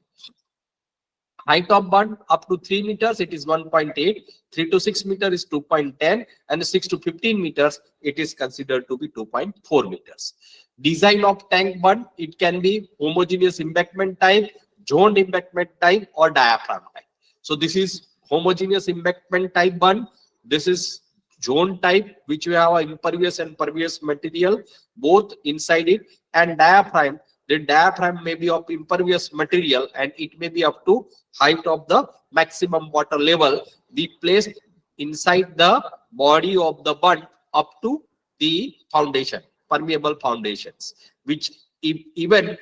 Height of bund up to 3 meters, it is 1.8, 3 to 6 meters is 2.10, and 6 to 15 meters, it is considered to be 2.4 meters. Design of tank bund, it can be homogeneous embankment type, zoned embankment type, or diaphragm type. So this is homogeneous embankment type bund. This is zone type, which we have impervious and pervious material both inside it, and diaphragm. The diaphragm may be of impervious material and it may be up to height of the maximum water level be placed inside the body of the bund up to the foundation, permeable foundations, which even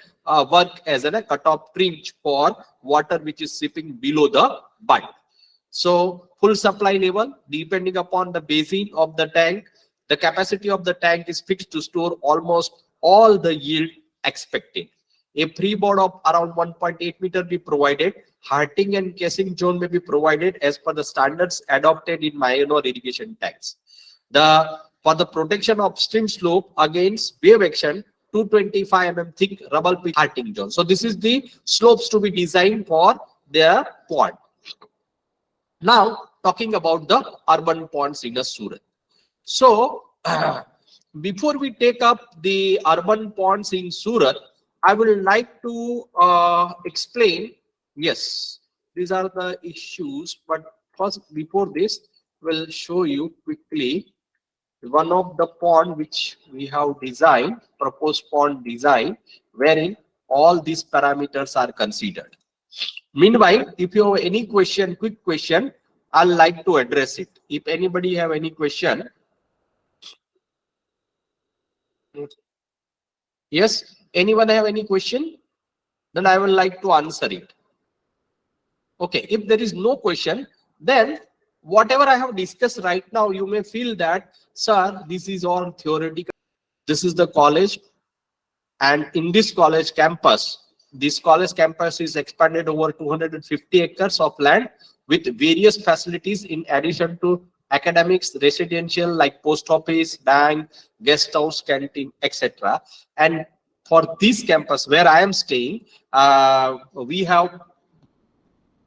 work as a cutoff trench for water which is seeping below the bund. So full supply level, depending upon the basin of the tank, the capacity of the tank is fixed to store almost all the yield expected. A freeboard of around 1.8 meter be provided. Hearting and casing zone may be provided as per the standards adopted in minor irrigation tanks. For the protection of stream slope against wave action, 225 mm thick rubble pitch hearting zone. So this is the slopes to be designed for their pond. Now talking about the urban ponds in Surat. So before we take up the urban ponds in Surat, I would like to explain. Yes, these are the issues, but first before this, we'll show you quickly one of the pond which we have designed, proposed pond design, wherein all these parameters are considered. Meanwhile, if you have any question, quick question, I'd like to address it. If anybody have any question. Yes, anyone have any question? Then I would like to answer it. Okay, if there is no question, then whatever I have discussed right now, you may feel that, sir, this is all theoretical. This is the college, and in this college campus is expanded over 250 acres of land with various facilities in addition to academics, residential like post office, bank, guest house, canteen, etc. And for this campus where I am staying, we have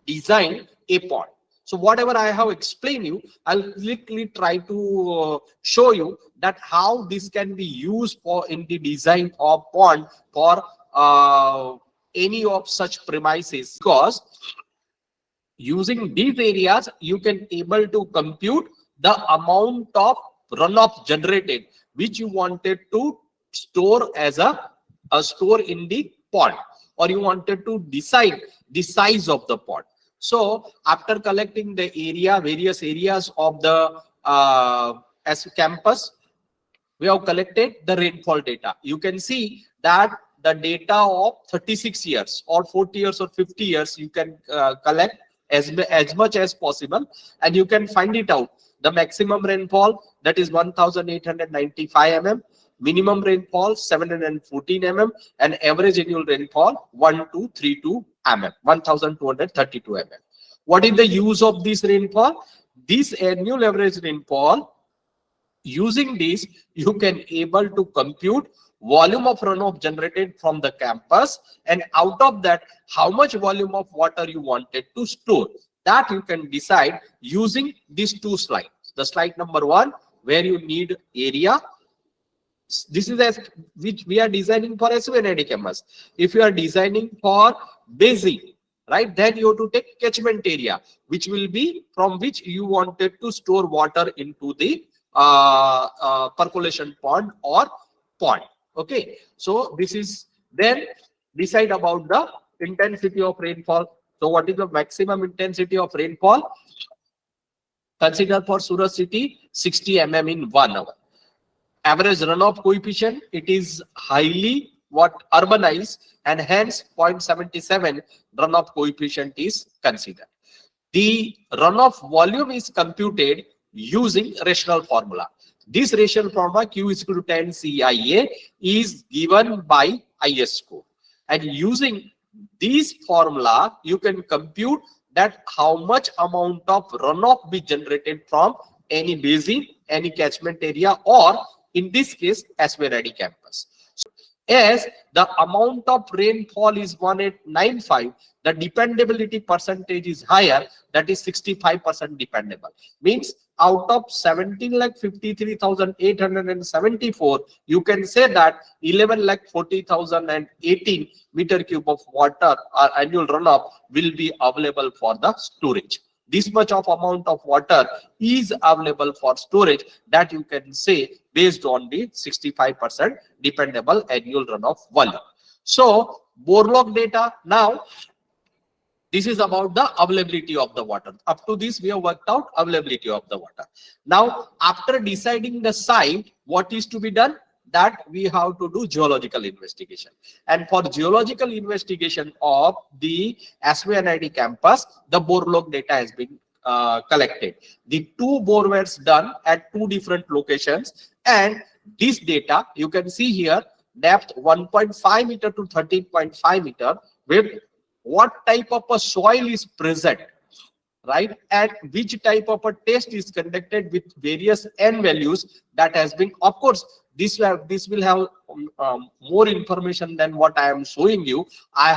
designed a pond. So whatever I have explained you, I'll quickly try to show you that how this can be used for in the design of pond for any of such premises, because using these areas you can able to compute the amount of runoff generated which you wanted to store as a store in the pond, or you wanted to decide the size of the pond. So after collecting the area, various areas of the as campus, we have collected the rainfall data. You can see that the data of 36 years or 40 years or 50 years you can collect as much as possible, and you can find it out. The maximum rainfall, that is 1895 mm, minimum rainfall 714 mm, and average annual rainfall 1232 mm, 1232 mm. What is the use of this rainfall? This annual average rainfall, using this you can able to compute volume of runoff generated from the campus, and out of that how much volume of water you wanted to store. That you can decide using these two slides. The slide number 1, where you need area. This is as which we are designing for SVNID campus. If you are designing for basin, right? Then you have to take catchment area, which will be from which you wanted to store water into the percolation pond or pond. Okay, so this is, then decide about the intensity of rainfall. So what is the maximum intensity of rainfall? Consider for Surat city 60 mm in 1 hour. Average runoff coefficient, it is highly what urbanized, and hence 0.77 runoff coefficient is considered. The runoff volume is computed using rational formula. This rational formula Q is equal to 10 CIA is given by IS score, and using this formula you can compute that how much amount of runoff be generated from any basin, any catchment area, or in this case SVNID campus. So, as the amount of rainfall is 1895, the dependability percentage is higher, that is 65% dependable. Means out of 17,53,874, you can say that 11,40,018 meter cube of water or annual runoff will be available for the storage. This much of amount of water is available for storage, that you can say based on the 65% dependable annual runoff volume. So Borlaug data, now this is about the availability of the water. Up to this we have worked out availability of the water. Now after deciding the site, what is to be done? That we have to do geological investigation, and for geological investigation of the SVNID campus, the Borlaug data has been collected. The 2 bore wells done at 2 different locations, and this data you can see here, depth 1.5 meter to 13.5 meter, with what type of a soil is present, right, and which type of a test is conducted with various n values that has been, of course this will have more information than what I am showing you. I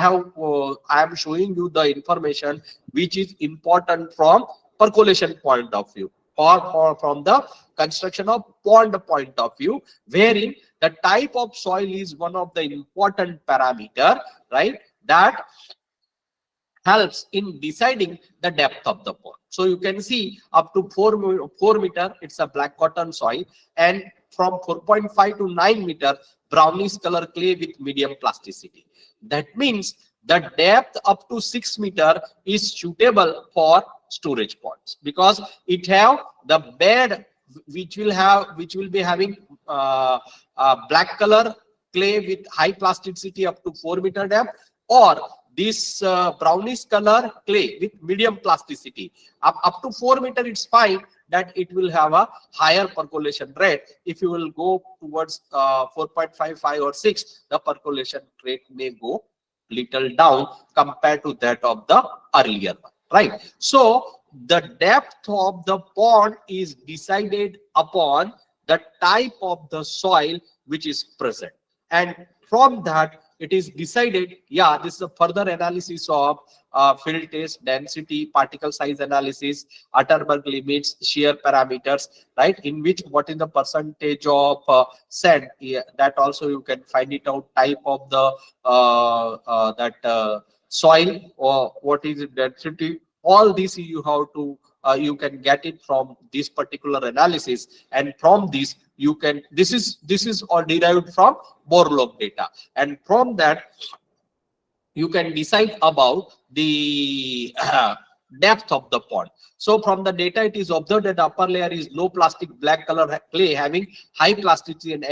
am showing you the information which is important from percolation point of view, or from the construction of pond point of view, wherein the type of soil is one of the important parameter, right, that helps in deciding the depth of the pond. So you can see up to 4 meter, it's a black cotton soil, and from 4.5 to 9 meter, brownish color clay with medium plasticity. That means the depth up to 6 meter is suitable for storage ponds, because it have the bed which will be having black color clay with high plasticity up to 4 meter depth, or this brownish color clay with medium plasticity. Up to 4 meter, it's fine, that it will have a higher percolation rate. If you will go towards 4.55 or 6, the percolation rate may go little down compared to that of the earlier one, right? So the depth of the pond is decided upon the type of the soil which is present, and from that it is decided, yeah, this is a further analysis of field test, density, particle size analysis, Atterberg limits, shear parameters, right, in which what is the percentage of sand, that also you can find it out, type of the soil, or what is the density. All this you have to you can get it from this particular analysis, and from this you can, this is all derived from Borlaug data, and from that you can decide about the depth of the pond. So from the data, it is observed that the upper layer is low plastic black color clay having high plasticity and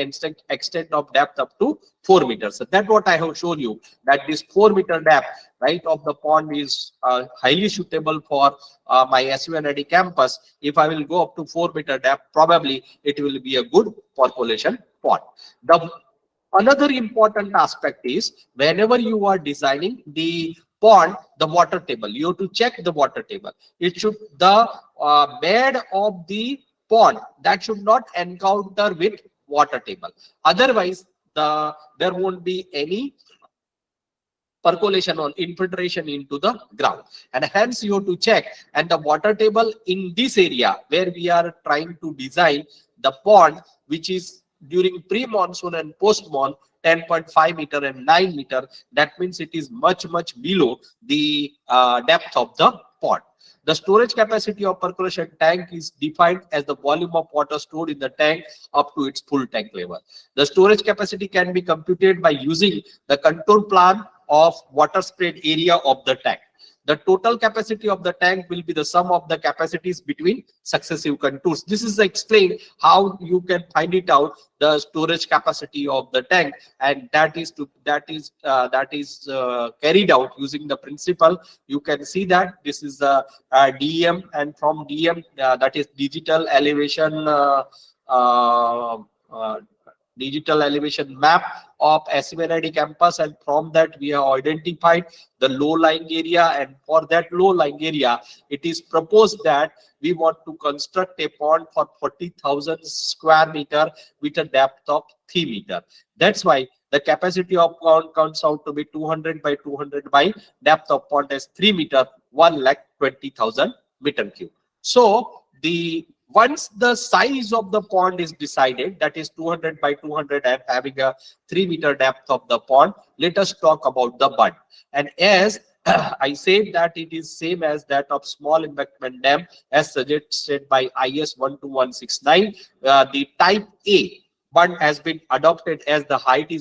extent of depth up to 4 meters. So that's what I have shown you, that this 4 meter depth, right, of the pond is highly suitable for my SVNID campus. If I will go up to 4 meter depth, probably it will be a good percolation pond. Another important aspect is, whenever you are designing the pond, the water table, you have to check the water table. It should, the bed of the pond, that should not encounter with water table. Otherwise, there won't be any percolation or infiltration into the ground, and hence you have to check. And the water table in this area where we are trying to design the pond, which is during pre-monsoon and post-monsoon, 10.5 meter and 9 meter. That means it is much below the depth of the pond. The storage capacity of percolation tank is defined as the volume of water stored in the tank up to its full tank level. The storage capacity can be computed by using the contour plan of water spread area of the tank. The total capacity of the tank will be the sum of the capacities between successive contours. This is explained how you can find it out, the storage capacity of the tank, and that is carried out using the principle. You can see that this is the DEM, and from DEM, that is digital elevation map of SMNID campus, and from that we have identified the low-lying area, and for that low-lying area it is proposed that we want to construct a pond for 40,000 square meter with a depth of 3 meter. That's why the capacity of pond comes out to be 200 by 200 by depth of pond as 3 meter, 1,20,000 meter cube. So once the size of the pond is decided, that is 200 by 200 and having a 3 meter depth of the pond, let us talk about the bund. And as I said that it is same as that of small embankment dam as suggested by IS 12169, the type A bund has been adopted, as the height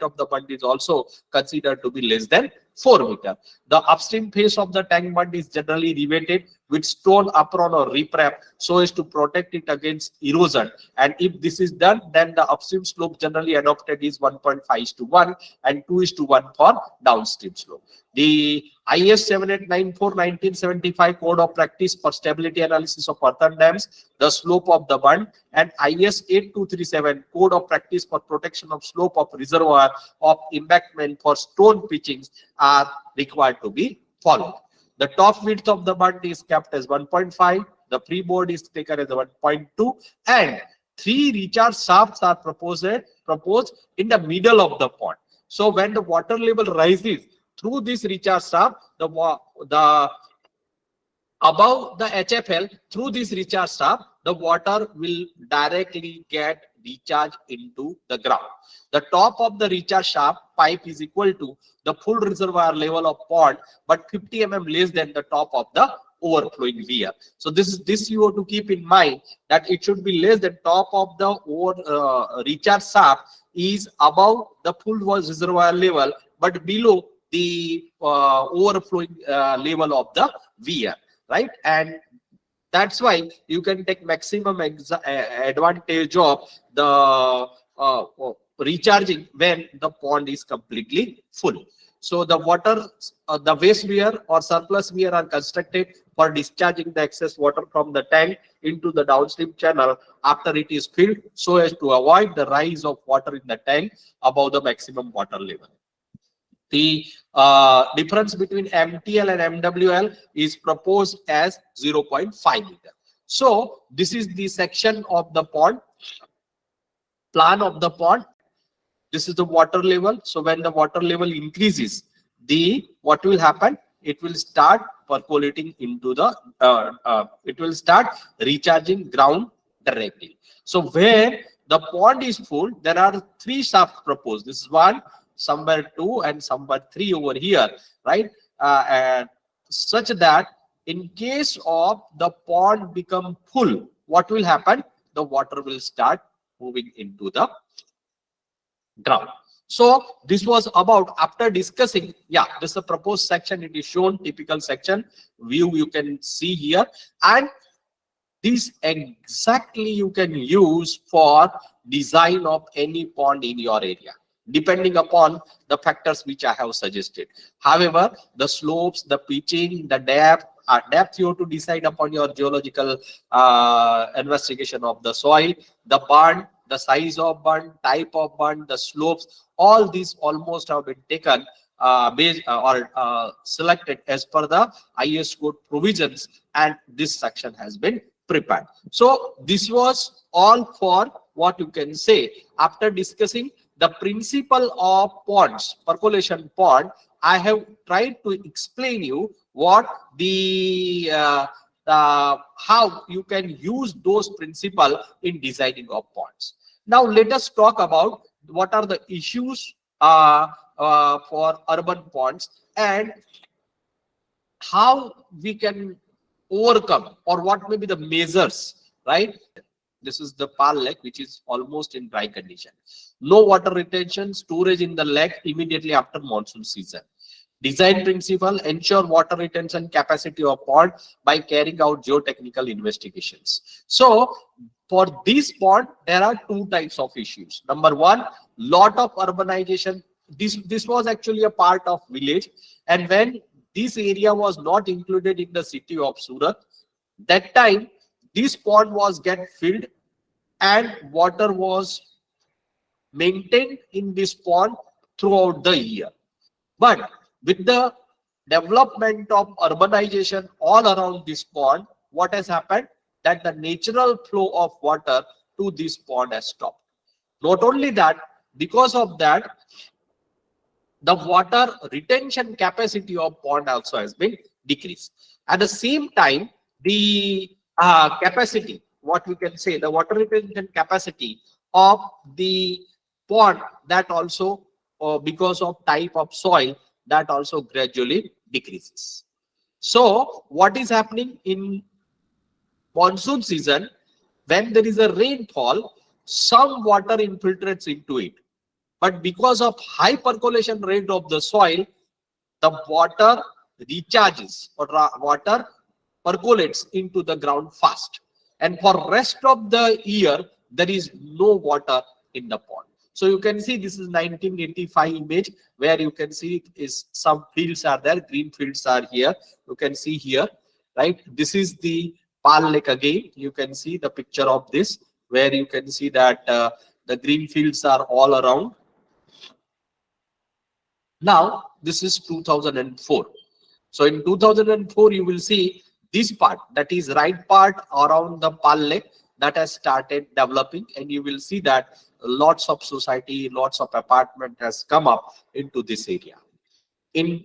of the bund is also considered to be less than 4 meter. The upstream face of the tank bund is generally revetted with stone apron or riprap so as to protect it against erosion. And if this is done, then the upstream slope generally adopted is 1.5:1 and 2:1 for downstream slope. The IS 7894/1975 Code of Practice for Stability Analysis of Earthen Dams, the slope of the bund, and IS 8237 Code of Practice for Protection of Slope of Reservoir of Embankment for Stone Pitchings are required to be followed. The top width of the bund is kept as 1.5, the freeboard is taken as 1.2, and 3 recharge shafts are proposed in the middle of the pond. So when the water level rises through this recharge shaft, above the HFL, through this recharge shaft, the water will directly get recharged into the ground. The top of the recharge shaft pipe is equal to the full reservoir level of pond, but 50 mm less than the top of the overflowing weir. So this you have to keep in mind, that it should be less than top of the recharge shaft is above the full reservoir level, but below the overflowing level of the weir, right? And that's why you can take maximum advantage of the recharging when the pond is completely full. So the waste weir or surplus weir are constructed for discharging the excess water from the tank into the downstream channel after it is filled, so as to avoid the rise of water in the tank above the maximum water level. The difference between MTL and MWL is proposed as 0.5 meter. So this is the section of the pond, plan of the pond. This is the water level. So when the water level increases, what will happen? It will start percolating into the it will start recharging ground directly. So where the pond is full, there are 3 shafts proposed. This is 1, somewhere 2, and somewhere 3 over here, right? And such that in case of the pond become full, what will happen? The water will start moving into the ground. So this was about, after discussing, this is the proposed section. It is shown, typical section view you can see here, and this exactly you can use for design of any pond in your area, depending upon the factors which I have suggested. However, the slopes, the pitching, the depth you have to decide upon your geological investigation of the soil, the bund, the size of bund, type of bund, the slopes, all these almost have been taken based or selected as per the IS code provisions, and this section has been prepared. So this was all for what you can say. After discussing the principle of ponds, percolation pond, I have tried to explain you what how you can use those principles in designing of ponds. Now let us talk about what are the issues for urban ponds, and how we can overcome, or what may be the measures, right? This is the Pal Lake, which is almost in dry condition. No water retention, storage in the lake immediately after monsoon season. Design principle: ensure water retention capacity of pond by carrying out geotechnical investigations. So for this pond, there are two types of issues. Number one, lot of urbanization. This was actually a part of village, and when this area was not included in the city of Surat, that time this pond was get filled and water was maintained in this pond throughout the year. But with the development of urbanization all around this pond, what has happened? That the natural flow of water to this pond has stopped. Not only that, because of that, the water retention capacity of pond also has been decreased. At the same time, the capacity, what we can say, the water retention capacity of the pond, that also because of type of soil, that also gradually decreases. So what is happening in monsoon season? When there is a rainfall, some water infiltrates into it, but because of high percolation rate of the soil, the water recharges, or water percolates into the ground fast, and for rest of the year there is no water in the pond. So you can see this is 1985 image, where you can see is some fields are there, green fields are here. You can see here, right? This is the Pal Lake again. You can see the picture of this, where you can see that the green fields are all around. Now this is 2004. So in 2004 you will see this part, that is right part around the Pal Lake, that has started developing, and you will see that lots of society, lots of apartment has come up into this area. In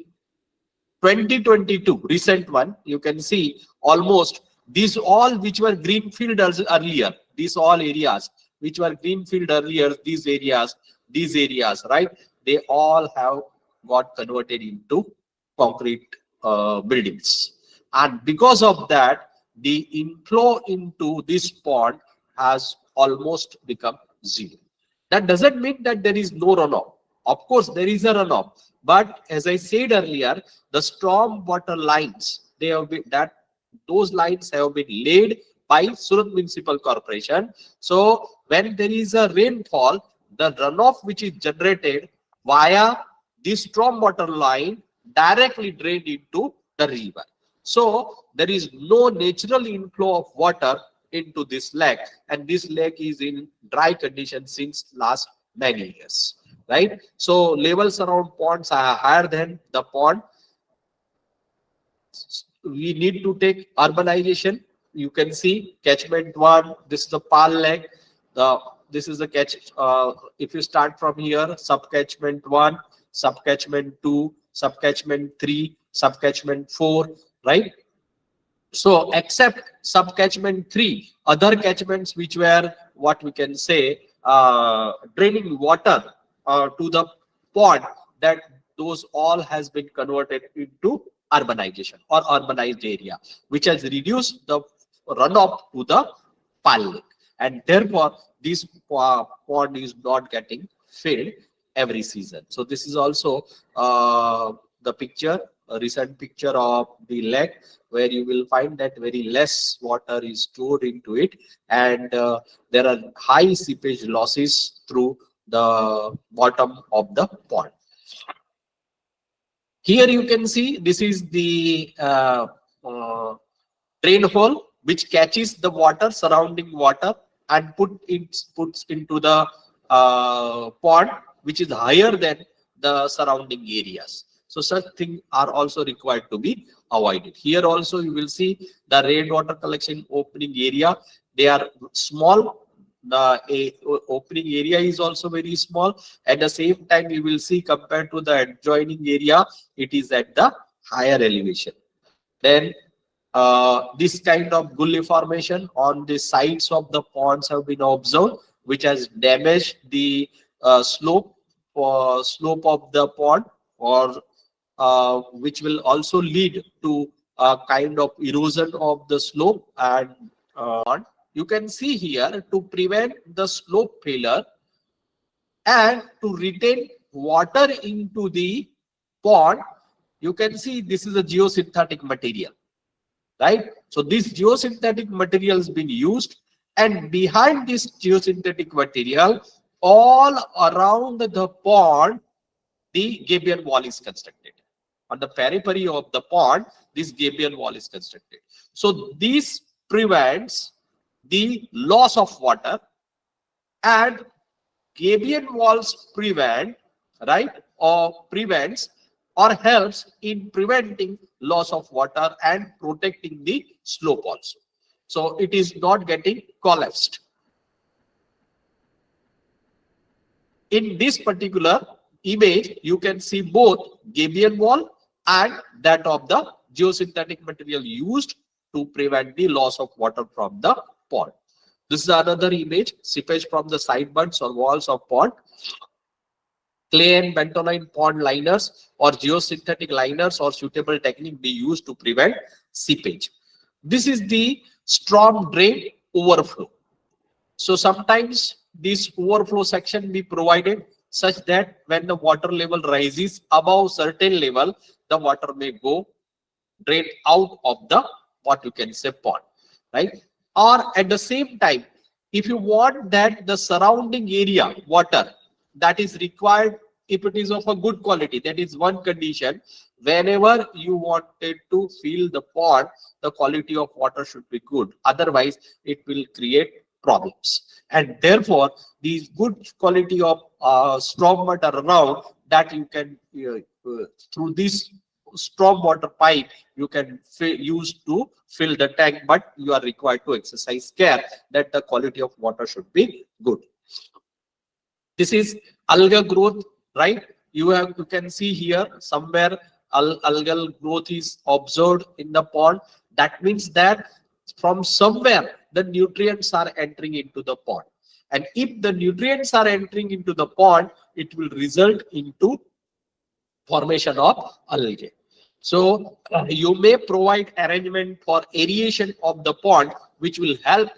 2022, recent one, you can see almost these all which were greenfield earlier, these all areas which were greenfield earlier, these areas, right? They all have got converted into concrete buildings, and because of that, the inflow into this pond has almost become zero. That doesn't mean that there is no runoff. Of course, there is a runoff, but as I said earlier, the storm water lines, they have been, that those lines have been laid by Surat Municipal Corporation. So when there is a rainfall, the runoff which is generated via this storm water line directly drained into the river. So there is no natural inflow of water into this lake, and this lake is in dry condition since last many years, right? So levels around ponds are higher than the pond. We need to take urbanization. You can see catchment 1, this is the Pal Lake, this is the catch. If you start from here, subcatchment 1, subcatchment 2, subcatchment 3, subcatchment 4, right? So except subcatchment 3, other catchments which were, what we can say, draining water to the pond, that those all has been converted into urbanization or urbanized area, which has reduced the runoff to the Pal Lake, and therefore this pond is not getting filled every season. So this is also the picture, a recent picture of the lake, where you will find that very less water is stored into it, and there are high seepage losses through the bottom of the pond. Here you can see this is the drain hole which catches the water, surrounding water, and puts into the pond which is higher than the surrounding areas. So such things are also required to be avoided. Here also you will see the rainwater collection opening area. They are small. The opening area is also very small. At the same time, you will see compared to the adjoining area, it is at the higher elevation. Then this kind of gully formation on the sides of the ponds have been observed, which has damaged the slope of the pond, or which will also lead to a kind of erosion of the slope. And you can see here, to prevent the slope failure and to retain water into the pond, you can see this is a geosynthetic material, right? So this geosynthetic material has been used, and behind this geosynthetic material, all around the pond, the gabion wall is constructed. On the periphery of the pond, this gabion wall is constructed. So this prevents the loss of water, and gabion walls prevent, right, or prevents or helps in preventing loss of water and protecting the slope also. So it is not getting collapsed. In this particular image, you can see both gabion wall and that of the geosynthetic material used to prevent the loss of water from the pond. This is another image, seepage from the sideburns or walls of pond. Clay and bentonite pond liners or geosynthetic liners or suitable technique be used to prevent seepage. This is the storm drain overflow. So sometimes this overflow section be provided such that when the water level rises above certain level, the water may go drain out of the, what you can say, pond, right? Or at the same time, if you want that the surrounding area water that is required, if it is of a good quality, that is one condition. Whenever you wanted to fill the pond, the quality of water should be good, otherwise it will create problems. And therefore these good quality of storm water around, that you can through this storm water pipe you can use to fill the tank, but you are required to exercise care that the quality of water should be good. This is algal growth, right? You can see here somewhere algal growth is observed in the pond. That means that from somewhere the nutrients are entering into the pond, and if the nutrients are entering into the pond, it will result into formation of algae. So you may provide arrangement for aeration of the pond, which will help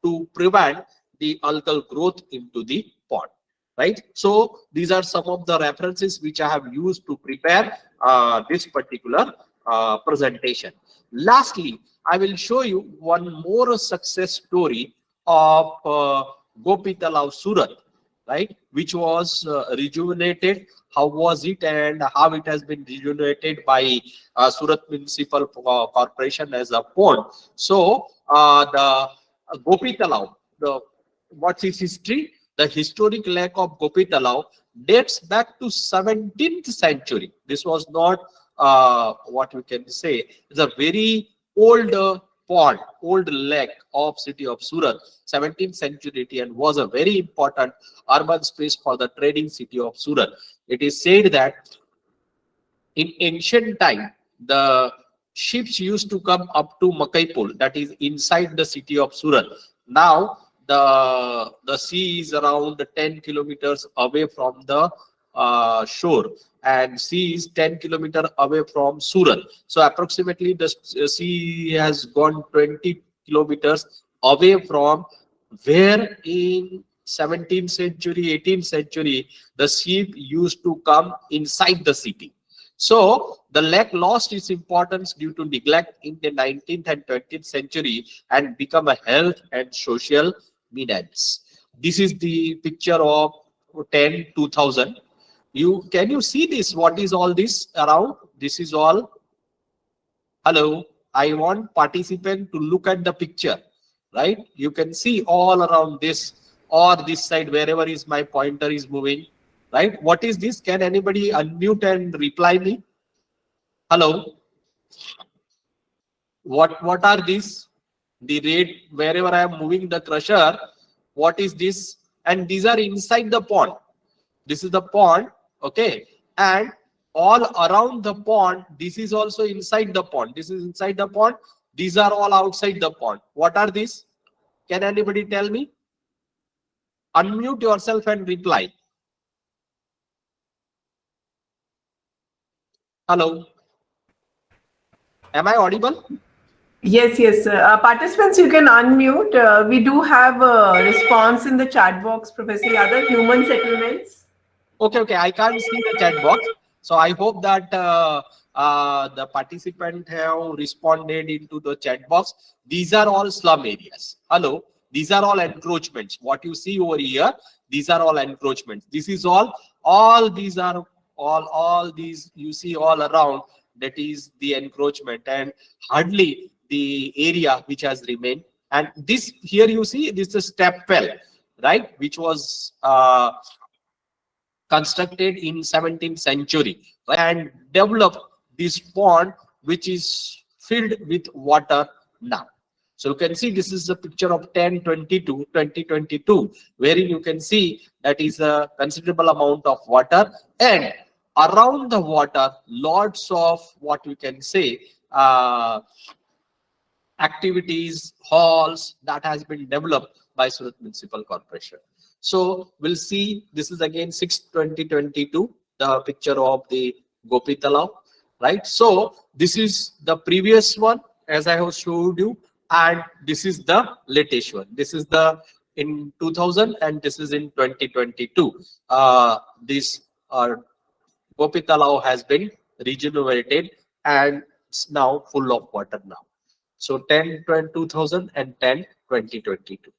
to prevent the algal growth into the pond, right? So these are some of the references which I have used to prepare this particular presentation. Lastly, I will show you one more success story of Gopi Talao, Surat, right, which was rejuvenated. How was it, and how it has been rejuvenated by Surat Municipal Corporation as a pond. So the Gopi Talao, what's its history? The historic lake of Gopi Talao dates back to 17th century. This was not what we can say, it's a very old pond, old lake of city of Surat, 17th century, and was a very important urban space for the trading city of Surat. It is said that in ancient time, the ships used to come up to Makaipul, that is inside the city of Surat. Now the sea is around 10 kilometers away from the shore, and sea is 10 kilometers away from Surat. So approximately the sea has gone 20 kilometers away from where in 17th century, 18th century, the ship used to come inside the city. So the lake lost its importance due to neglect in the 19th and 20th century and become a health and social menace. This is the picture of 2000. Can you see this? What is all this around? This is all. Hello, I want participant to look at the picture, right? You can see all around this or this side, wherever is my pointer is moving, right? What is this? Can anybody unmute and reply me? Hello. What are these? The red, wherever I am moving the crusher, what is this? And these are inside the pond. This is the pond, okay? And all around the pond, this is also inside the pond. This is inside the pond. These are all outside the pond. What are these? Can anybody tell me? Unmute yourself and reply. Hello. Am I audible? Yes, yes. Participants, you can unmute. We do have a response in the chat box, Professor Yadav, human settlements. Okay. I can't see the chat box. So I hope that the participant have responded into the chat box. These are all slum areas. Hello. These are all encroachments. What you see over here, these are all encroachments. This is all these are all these you see all around. That is the encroachment, and hardly the area which has remained. And this here you see this is a step well, right, which was constructed in 17th century and developed this pond which is filled with water now. So you can see this is a picture of 2022, wherein you can see that is a considerable amount of water, and around the water lots of what we can say activities, halls that has been developed by Surat Municipal Corporation. So we'll see, this is again 6/2022, the picture of the Gopi Talao, right? So this is the previous one as I have showed you, and this is the latest one. This is the in 2000 and this is in 2022. This Gopi Talao has been regenerated and it's now full of water now. So 2010, 2022.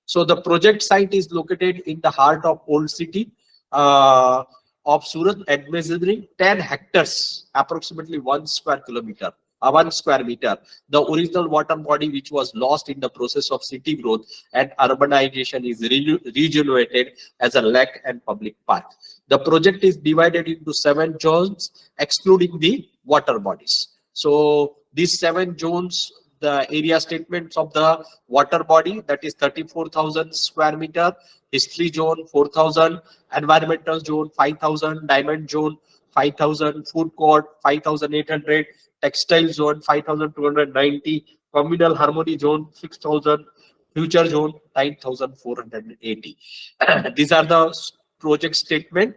So the project site is located in the heart of Old City of Surat, administering 10 hectares, approximately 1 square kilometer, 1 square meter. The original water body which was lost in the process of city growth and urbanization is regenerated as a lake and public park. The project is divided into 7 zones, excluding the water bodies. So these 7 zones, the area statements of the water body, that is 34,000 square meter, history zone 4,000, environmental zone 5,000, diamond zone 5,000, food court 5,800, textile zone 5,290, communal harmony zone 6,000, future zone 9,480. These are the project statement.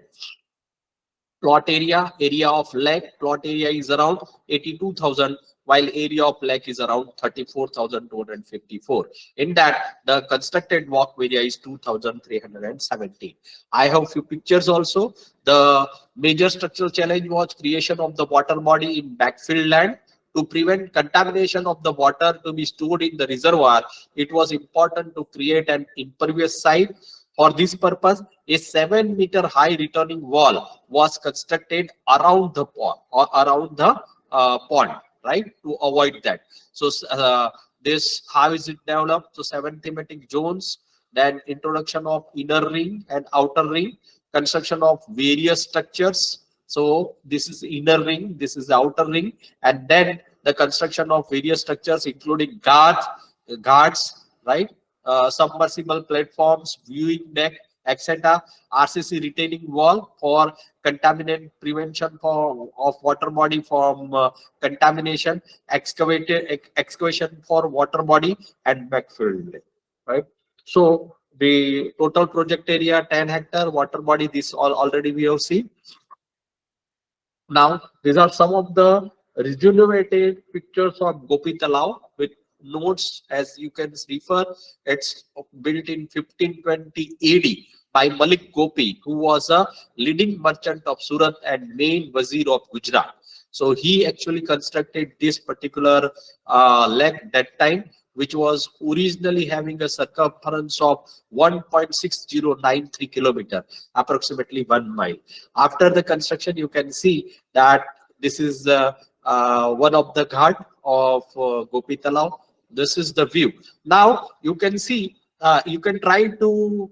Plot area, area of lake, plot area is around 82,000, while area of lake is around 34,254. In that, the constructed walk area is 2,317. I have few pictures also. The major structural challenge was creation of the water body in backfill land. To prevent contamination of the water to be stored in the reservoir, it was important to create an impervious site. For this purpose, a 7-meter high returning wall was constructed around the pond or around the pond, right, to avoid that. So this, how is it developed? So 7 thematic zones, then introduction of inner ring and outer ring, construction of various structures. So this is inner ring, this is the outer ring, and then the construction of various structures including guards, right? Submersible platforms, viewing deck, etc. RCC retaining wall for contaminant prevention of water body from contamination, excavation for water body, and backfill, right? So the total project area 10 hectare, water body, this all already we have seen. Now these are some of the regenerated pictures of Gopi Talao with notes, as you can refer. It's built in 1520 AD by Malik Gopi, who was a leading merchant of Surat and main Wazir of Gujarat. So he actually constructed this particular lake that time, which was originally having a circumference of 1.6093 kilometer, approximately 1 mile. After the construction, you can see that this is one of the ghat of Gopi Talao. This is the view. Now you can see, you can try to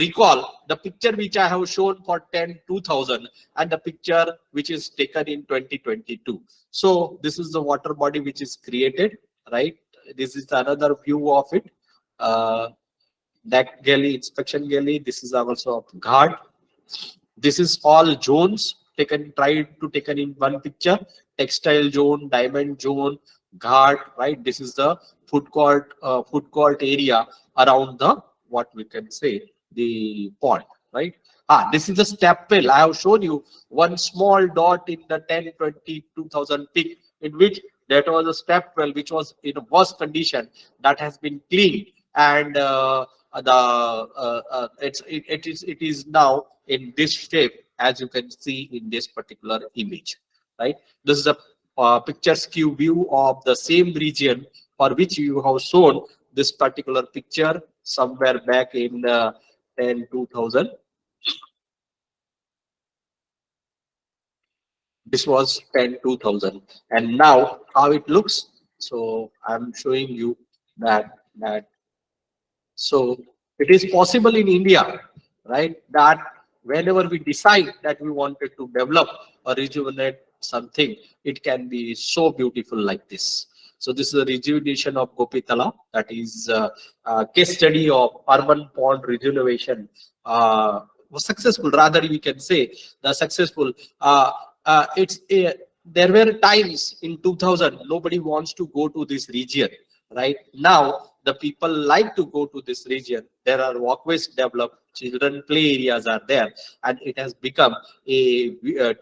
recall the picture which I have shown for 2000 and the picture which is taken in 2022. So this is the water body which is created, right? This is another view of it. That galley, inspection galley. This is also of ghat. This is all zones taken, tried to taken in one picture. Textile zone, diamond zone, ghat, right? This is the food court area around the what we can say, the pond, right? This is the step well. I have shown you one small dot in the 10, 20, 2000 peak, in which that was a step well which was in a worse condition, that has been cleaned, and it is now in this shape, as you can see in this particular image, right? This is a picture skew view of the same region for which you have shown this particular picture somewhere back in 10 2000. This was 10 2000, and now how it looks. So I'm showing you that so it is possible in India, right, that whenever we decide that we wanted to develop or rejuvenate something, it can be so beautiful like this. So this is a rejuvenation of Gopitala, that is a case study of urban pond rejuvenation. Was successful, rather we can say the successful. There were times in 2000 nobody wants to go to this region. Right now, the people like to go to this region. There are walkways developed, children play areas are there, and it has become a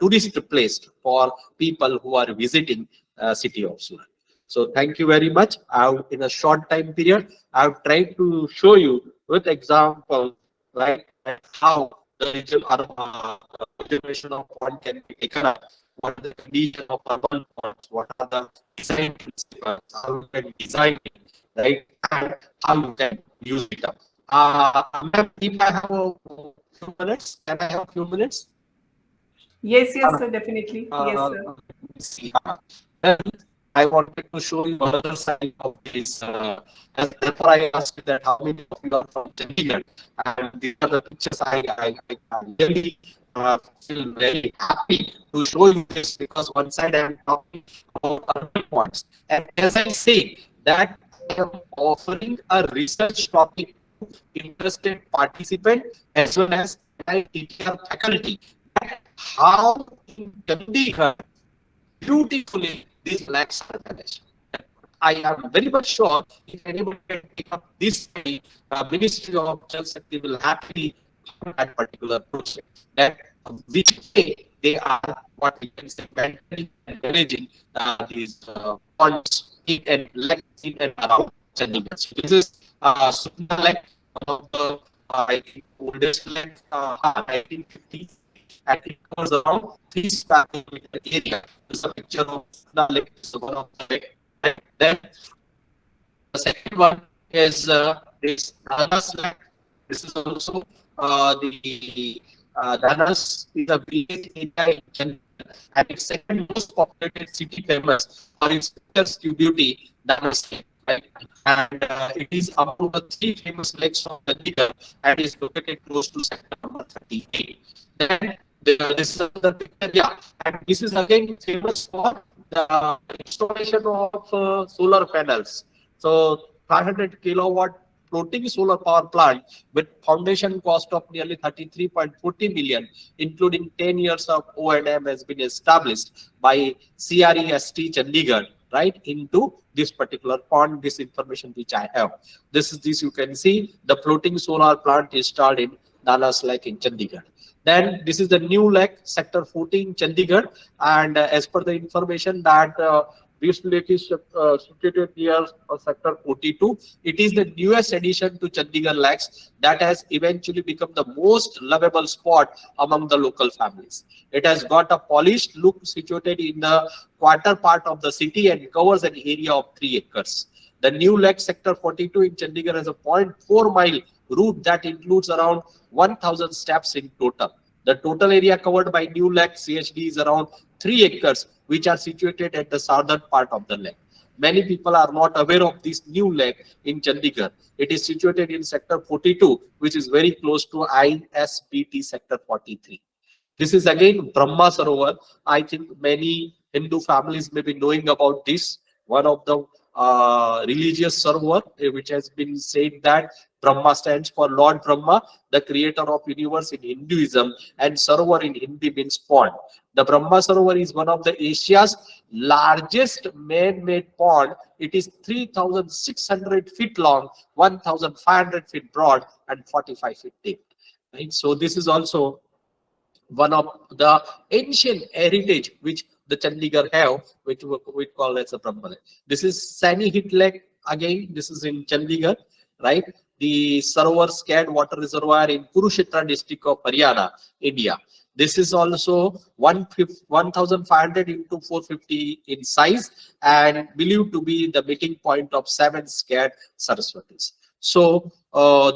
tourist place for people who are visiting city of Surat. So thank you very much. In a short time period, I've tried to show you with examples, right, how the regeneration of pond can be taken up. What are the condition of urban ponds? What are the design principles? How you can design it, right? And how you can use it up. Ma'am, if I have a few minutes, can I have a few minutes? Yes, sir, definitely. Yes, sir. Let me see. Then I wanted to show you another side of this. And therefore, I asked you that how many of you are from Chandigarh, and these are the pictures I really feel very happy to show you this, because one side I am talking about urban ponds, and as I say that I am offering a research topic to interested participant as well as my teacher faculty, that how in Chandigarh beautifully these lakes are managed. I am very much sure if anybody can pick up this, Ministry of Jal Shakti will happily fund that particular project. That which way they are, what we can say, maintaining and managing these ponds in and lakes in and around Chandigarh. So this is Sukna Lake, one of the I think oldest lakes, 1950s. And it goes around 3 square kilometer area. This is a picture of the lake. So one of the lake. And then the second one is this Dhanas lake. This is also the Dhanas is a village area in Chandigarh, and its second most populated city, famous for its picturesque beauty, Dhanas lake. Right? And it is among the 3 famous lakes of Chandigarh and is located close to sector number 38. Then this is another picture, yeah, and this is again famous for the installation of solar panels. So 500 kilowatt floating solar power plant with foundation cost of nearly 33.40 million, including 10 years of O&M, has been established by CREST Chandigarh, right, into this particular pond. This information which I have. This you can see the floating solar plant installed in Dhanas Lake in Chandigarh. Then this is the new lake, sector 14, Chandigarh, and as per the information that this lake is situated near sector 42. It is the newest addition to Chandigarh lakes that has eventually become the most lovable spot among the local families. It has got a polished look, situated in the quarter part of the city and covers an area of 3 acres. The new lake, sector 42 in Chandigarh, has a 0.4 mile route that includes around 1,000 steps in total. The total area covered by new lake CHD is around 3 acres, which are situated at the southern part of the lake. Many people are not aware of this new lake in Chandigarh. It is situated in sector 42, which is very close to ISBT sector 43. This is again Brahma Sarovar. I think many Hindu families may be knowing about this. One of the religious Sarovar, which has been said that Brahma stands for Lord Brahma, the creator of universe in Hinduism, and Sarovar in Hindi means pond. The Brahma Sarovar is one of the Asia's largest man-made pond. It is 3,600 feet long, 1,500 feet broad, and 45 feet deep. Right? So this is also one of the ancient heritage which the Chandigarh have, which we call as a Brahma Lake. This is Sani Hit Lake again. This is in Chandigarh, right? The Sarovar Scad Water Reservoir in Kurukshetra district of Haryana, India. This is also 1,500 into 450 in size and believed to be the meeting point of 7 Scad Saraswatis. So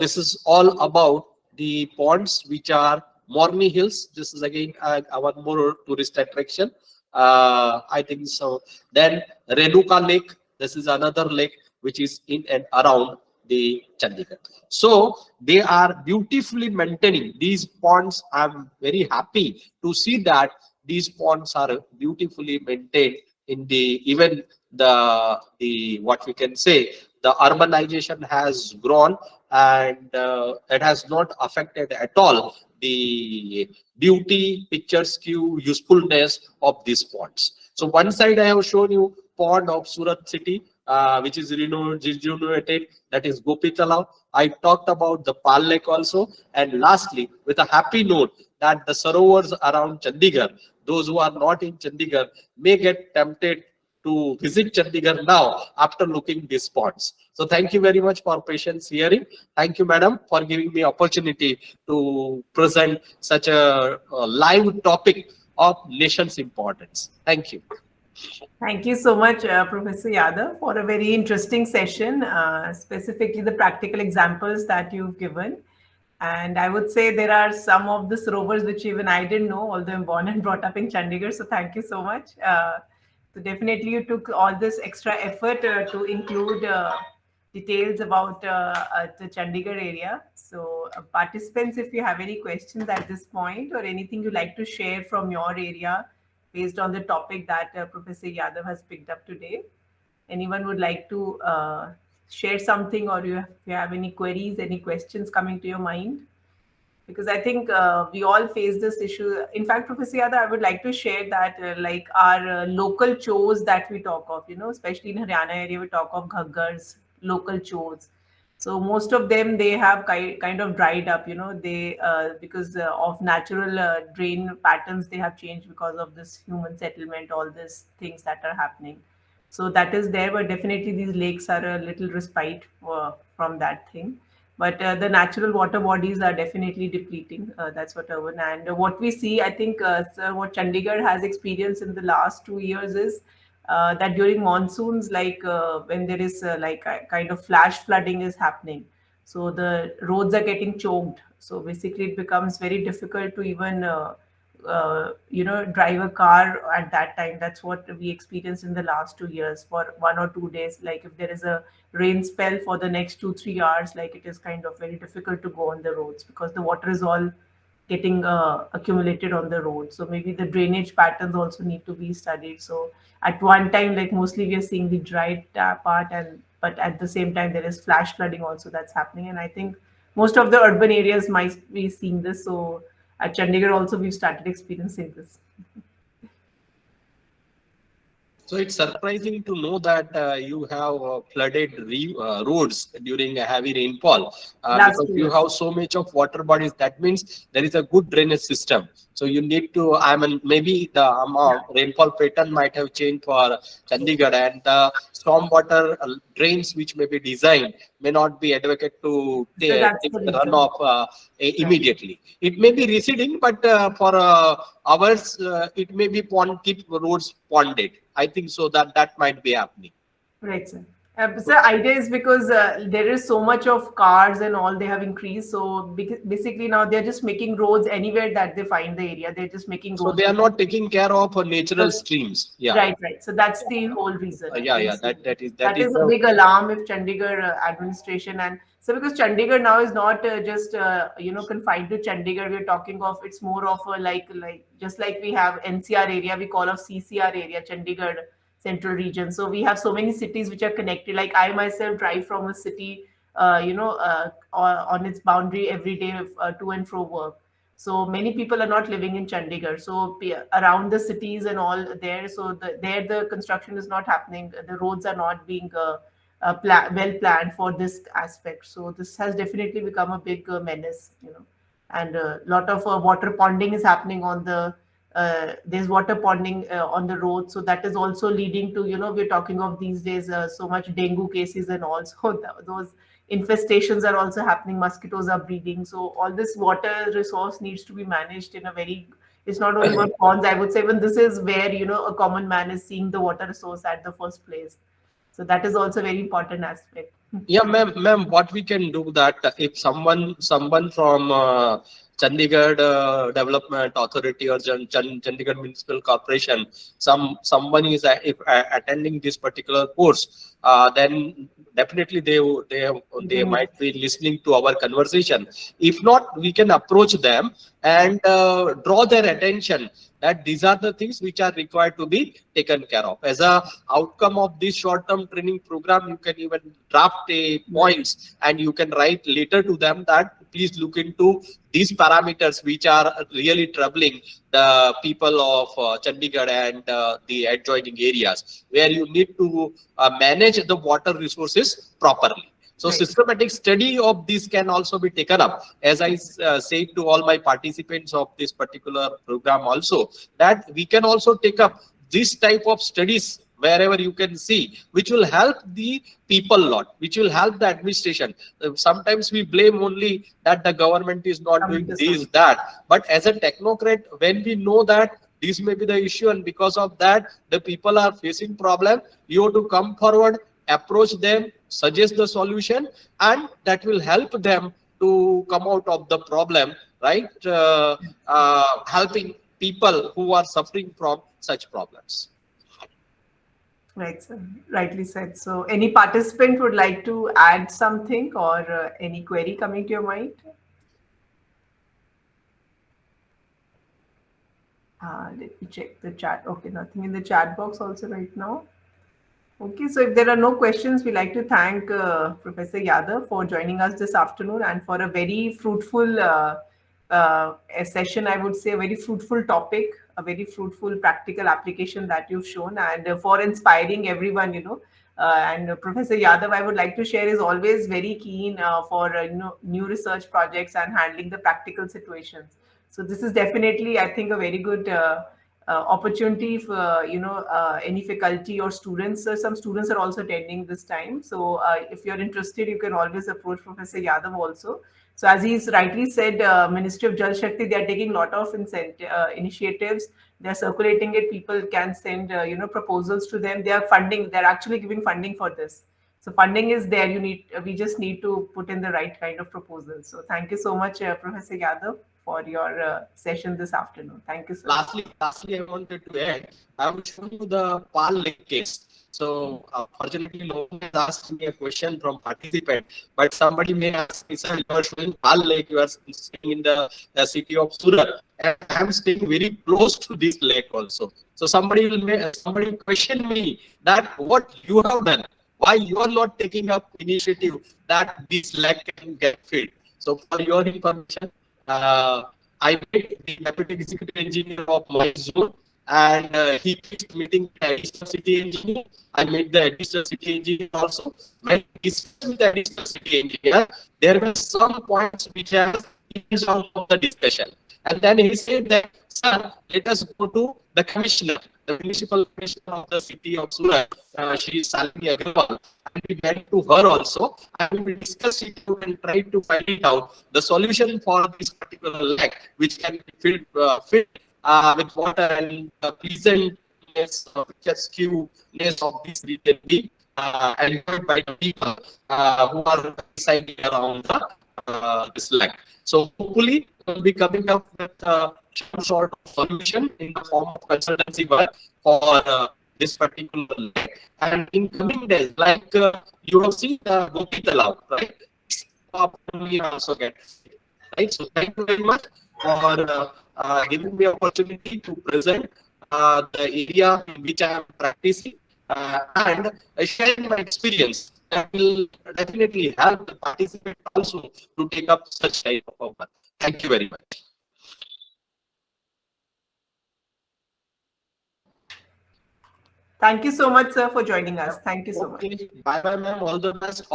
this is all about the ponds which are Morni Hills. This is again our more tourist attraction. I think so. Then Renuka Lake. This is another lake which is in and around the Chandigarh. So they are beautifully maintaining these ponds. I'm very happy to see that these ponds are beautifully maintained in the even the what we can say the urbanization has grown and it has not affected at all the beauty, picturesque usefulness of these ponds. So one side I have shown you pond of Surat city, which is rejuvenated, that is Gopi Talao. I talked about the Pal Lake also. And lastly, with a happy note that the Sarovars around Chandigarh, those who are not in Chandigarh may get tempted to visit Chandigarh now after looking these spots. So thank you very much for patience hearing. Thank you, madam, for giving me opportunity to present such a live topic of nation's importance. Thank you. Thank you so much, Professor Yadav, for a very interesting session, specifically the practical examples that you've given. And I would say there are some of the Sarovars which even I didn't know, although I'm born and brought up in Chandigarh. So thank you so much. So definitely you took all this extra effort to include details about the Chandigarh area. So participants, if you have any questions at this point or anything you'd like to share from your area based on the topic that Professor Yadav has picked up today, anyone would like to share something, or if you have any queries, any questions coming to your mind? Because I think we all face this issue. In fact, Professor Yadav, I would like to share that like our local chores that we talk of, especially in Haryana area, we talk of ghaggars, local chores. So most of them, they have kind of dried up, they because of natural drain patterns, they have changed because of this human settlement, all these things that are happening. So that is there, but definitely these lakes are a little respite from that thing. But the natural water bodies are definitely depleting. That's what urban. And what we see, I think, sir, what Chandigarh has experienced in the last 2 years is that during monsoons, like when there is like a kind of flash flooding is happening. So the roads are getting choked. So basically it becomes very difficult to even drive a car at that time. That's what we experienced in the last 2 years for 1 or 2 days. Like if there is a rain spell for the next 2-3 hours, like it is kind of very difficult to go on the roads because the water is all getting accumulated on the road. So maybe the drainage patterns also need to be studied. So at one time, like mostly we are seeing the dry part, but at the same time there is flash flooding also that's happening. And I think most of the urban areas might be seeing this. So at Chandigarh also we've started experiencing this. So it's surprising to know that you have flooded roads during a heavy rainfall because you have so much of water bodies. That means there is a good drainage system. So you need to, I mean, maybe the amount rainfall pattern might have changed for Chandigarh, and the stormwater drains which may be designed may not be adequate to take the runoff immediately. It may be receding, but for hours it may be keep roads ponded. I think so that might be happening. Right, sir. So idea is because there is so much of cars and all, they have increased. So basically now they're just making roads anywhere that they find the area. They're just making roads. So they are not taking care of natural streams. Yeah. Right. So that's the whole reason. That is a big alarm if Chandigarh administration, and so because Chandigarh now is not just confined to Chandigarh. We're talking of, it's more of a like just like we have NCR area, we call of CCR area, Chandigarh Central Region. So we have so many cities which are connected. Like I myself drive from a city on its boundary every day to and fro work. So many people are not living in Chandigarh. So around the cities and all there, so there the construction is not happening. The roads are not being well planned for this aspect. So this has definitely become a big menace, and a lot of water ponding is happening on the there's water ponding on the road, so that is also leading to, we're talking of these days so much dengue cases and all. So those infestations are also happening, mosquitoes are breeding. So all this water resource needs to be managed in a very, it's not only about ponds, I would say, even this is where, a common man is seeing the water resource at the first place. So that is also a very important aspect. Yeah, ma'am, what we can do that if someone from Chandigarh Development Authority or Chandigarh Municipal Corporation, someone is if attending this particular course, then definitely they might be listening to our conversation. If not, we can approach them and draw their attention that these are the things which are required to be taken care of. As a outcome of this short-term training program, you can even draft a points and you can write later to them that please look into these parameters which are really troubling the people of Chandigarh and the adjoining areas, where you need to manage the water resources properly. So Right. systematic study of this can also be taken up. As I said to all my participants of this particular program also, that we can also take up this type of studies wherever you can see, which will help the people a lot, which will help the administration. Sometimes we blame only that the government is not doing this, that. But as a technocrat, when we know that this may be the issue and because of that, the people are facing problem, you have to come forward, approach them, suggest the solution, and that will help them to come out of the problem, right? Helping people who are suffering from such problems. Right, sir. Rightly said. So any participant would like to add something or any query coming to your mind? Let me check the chat. Okay, nothing in the chat box also right now. Okay, so if there are no questions, we like to thank Professor Yadav for joining us this afternoon and for a very fruitful a session, I would say, a very fruitful topic, a very fruitful practical application that you've shown, and for inspiring everyone, and Professor Yadav, I would like to share, is always very keen for new research projects and handling the practical situations. So this is definitely, I think, a very good opportunity for any faculty or students. Some students are also attending this time. So if you're interested, you can always approach Professor Yadav also. So as he's rightly said, Ministry of Jal Shakti, they are taking a lot of initiatives. They're circulating it. People can send proposals to them. They are funding. They're actually giving funding for this. So funding is there. We just need to put in the right kind of proposals. So thank you so much, Professor Yadav, for your session this afternoon. Thank you, sir. Lastly, I wanted to add, I will show you the Pal Lake case. So fortunately, no one has asked me a question from participant, but somebody may ask me, sir, you are showing Pal Lake, you are staying in the city of Surat, and I am staying very close to this lake also. So somebody question me that what you have done, why you are not taking up initiative that this lake can get filled. So for your information, I met the deputy executive engineer of my zone, and he keeps meeting the additional city engineer. I met the additional city engineer also. When I discussed with the additional city engineer, there were some points which have emerged out of the discussion. And then he said that, sir, let us go to the commissioner, the municipal commissioner of the city of Surat. She is Salini Agrawal. And we went to her also, and we discussed it and tried to find it out the solution for this particular lake, which can be filled with water and pleasantness, picturesqueness of this region be enjoyed by the people who are residing around this lake. So hopefully we'll be coming up with some sort of solution in the form of consultancy work for this particular lake. And in coming days, like you have seen the Gopi Talab, right? We also get right. So thank you very much for giving me opportunity to present the area in which I am practicing and sharing my experience that will definitely help the participant also to take up such type of work. Thank you very much. Thank you so much, sir, for joining us. Thank you so much. Okay, bye bye, ma'am. All the best.